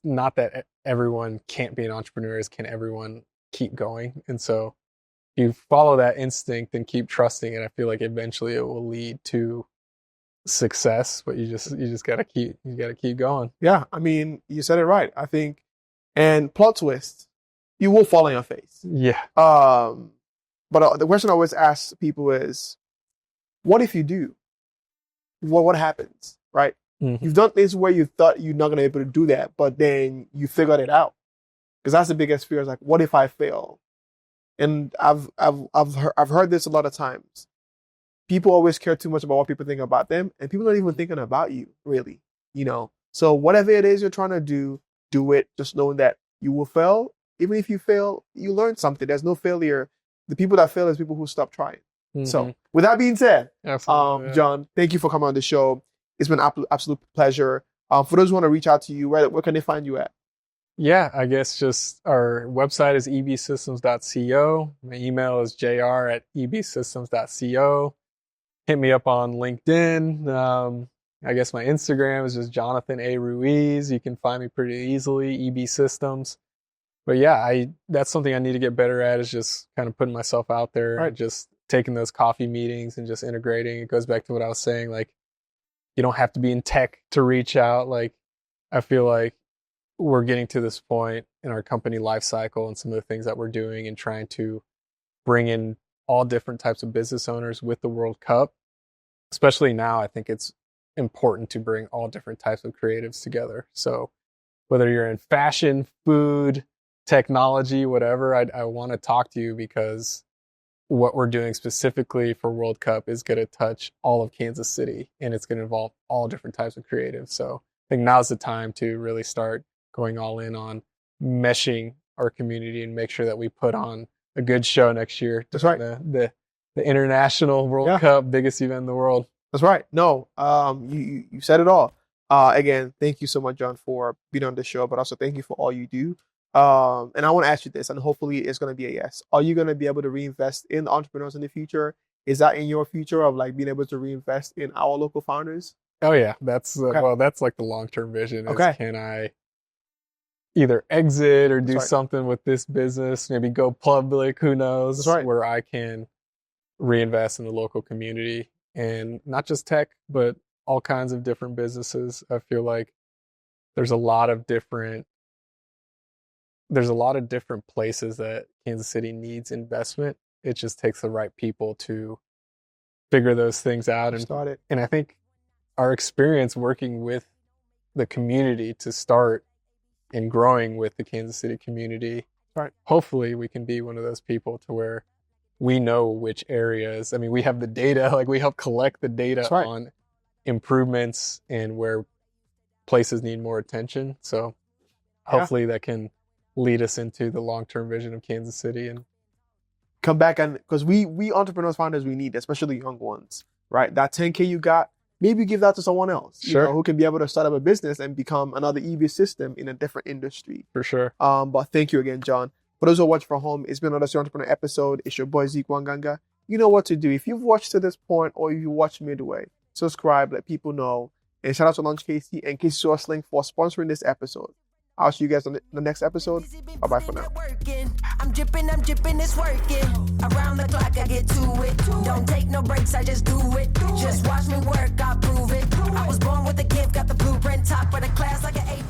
S1: not that everyone can't be an entrepreneur, it's can everyone keep going? And so you follow that instinct and keep trusting it. I feel like eventually it will lead to success, but you just gotta keep going.
S2: Yeah, I mean, you said it right, I think. And plot twist, you will fall on your face.
S1: Yeah.
S2: But the question I always ask people is, what if you do? What happens, right?
S1: Mm-hmm.
S2: You've done things where you thought you're not going to be able to do that, but then you figured it out. Because that's the biggest fear, is like, what if I fail? And I've heard this a lot of times. People always care too much about what people think about them, and people are not even thinking about you, really. So whatever it is you're trying to do it, just knowing that You will fail. Even if you fail, you learn something. There's no failure. The people that fail is people who stop trying. So with that being said,
S1: Absolutely,
S2: Jon, thank you for coming on the show. It's been an absolute pleasure. For those who want to reach out to you, where can they find you at?
S1: Yeah, I guess just our website is ebsystems.co. My email is jr@ebsystems.co. Hit me up on LinkedIn. I guess my Instagram is just Jonathan A. Ruiz. You can find me pretty easily, EB Systems. But yeah, that's something I need to get better at, is just kind of putting myself out there and just taking those coffee meetings and just integrating. It goes back to what I was saying, like, you don't have to be in tech to reach out. Like, I feel like we're getting to this point in our company life cycle and some of the things that we're doing and trying to bring in all different types of business owners with the World Cup. Especially now, I think it's important to bring all different types of creatives together. So whether you're in fashion, food, technology, whatever, I want to talk to you, because what we're doing specifically for World Cup is going to touch all of Kansas City, and it's going to involve all different types of creatives. So I think now's the time to really start going all in on meshing our community and make sure that we put on a good show next year.
S2: That's right.
S1: The International World Cup, biggest event in the world.
S2: That's right. No, you said it all. Again, thank you so much, Jon, for being on the show, but also thank you for all you do. And I want to ask you this, and hopefully it's going to be a yes. Are you going to be able to reinvest in entrepreneurs in the future? Is that in your future of like being able to reinvest in our local founders?
S1: Oh yeah, that's that's like the long-term vision. Can I either exit or do something with this business, maybe go public, who knows, where I can reinvest in the local community, and not just tech, but all kinds of different businesses. I feel like there's a lot of different places that Kansas City needs investment. It just takes the right people to figure those things out and start it. And I think our experience working with the community to start and growing with the Kansas City community, hopefully we can be one of those people to where we know which areas. I mean, we have the data, like we help collect the data on improvements and where places need more attention. So hopefully that can lead us into the long-term vision of Kansas City and
S2: come back. And because we entrepreneurs, founders, we need, especially young ones, right? That 10K you got, maybe give that to someone else, you know, who can be able to start up a business and become another EV system in a different industry.
S1: For sure.
S2: But thank you again, Jon. For those who are watching from home, it's been another Entrepreneur episode. It's your boy Zeke Wanganga. You know what to do. If you've watched to this point or if you watched midway, subscribe, let people know. And shout out to Launch KC and KC Sourceling for sponsoring this episode. I'll see you guys on the next episode. Bye-bye for now.
S3: I'm dripping, it's working. Around the clock, I get to it. Don't take no breaks, I just do it. Just watch me work, I prove it. I was born with a gift, got the blueprint, top of the class like an 8.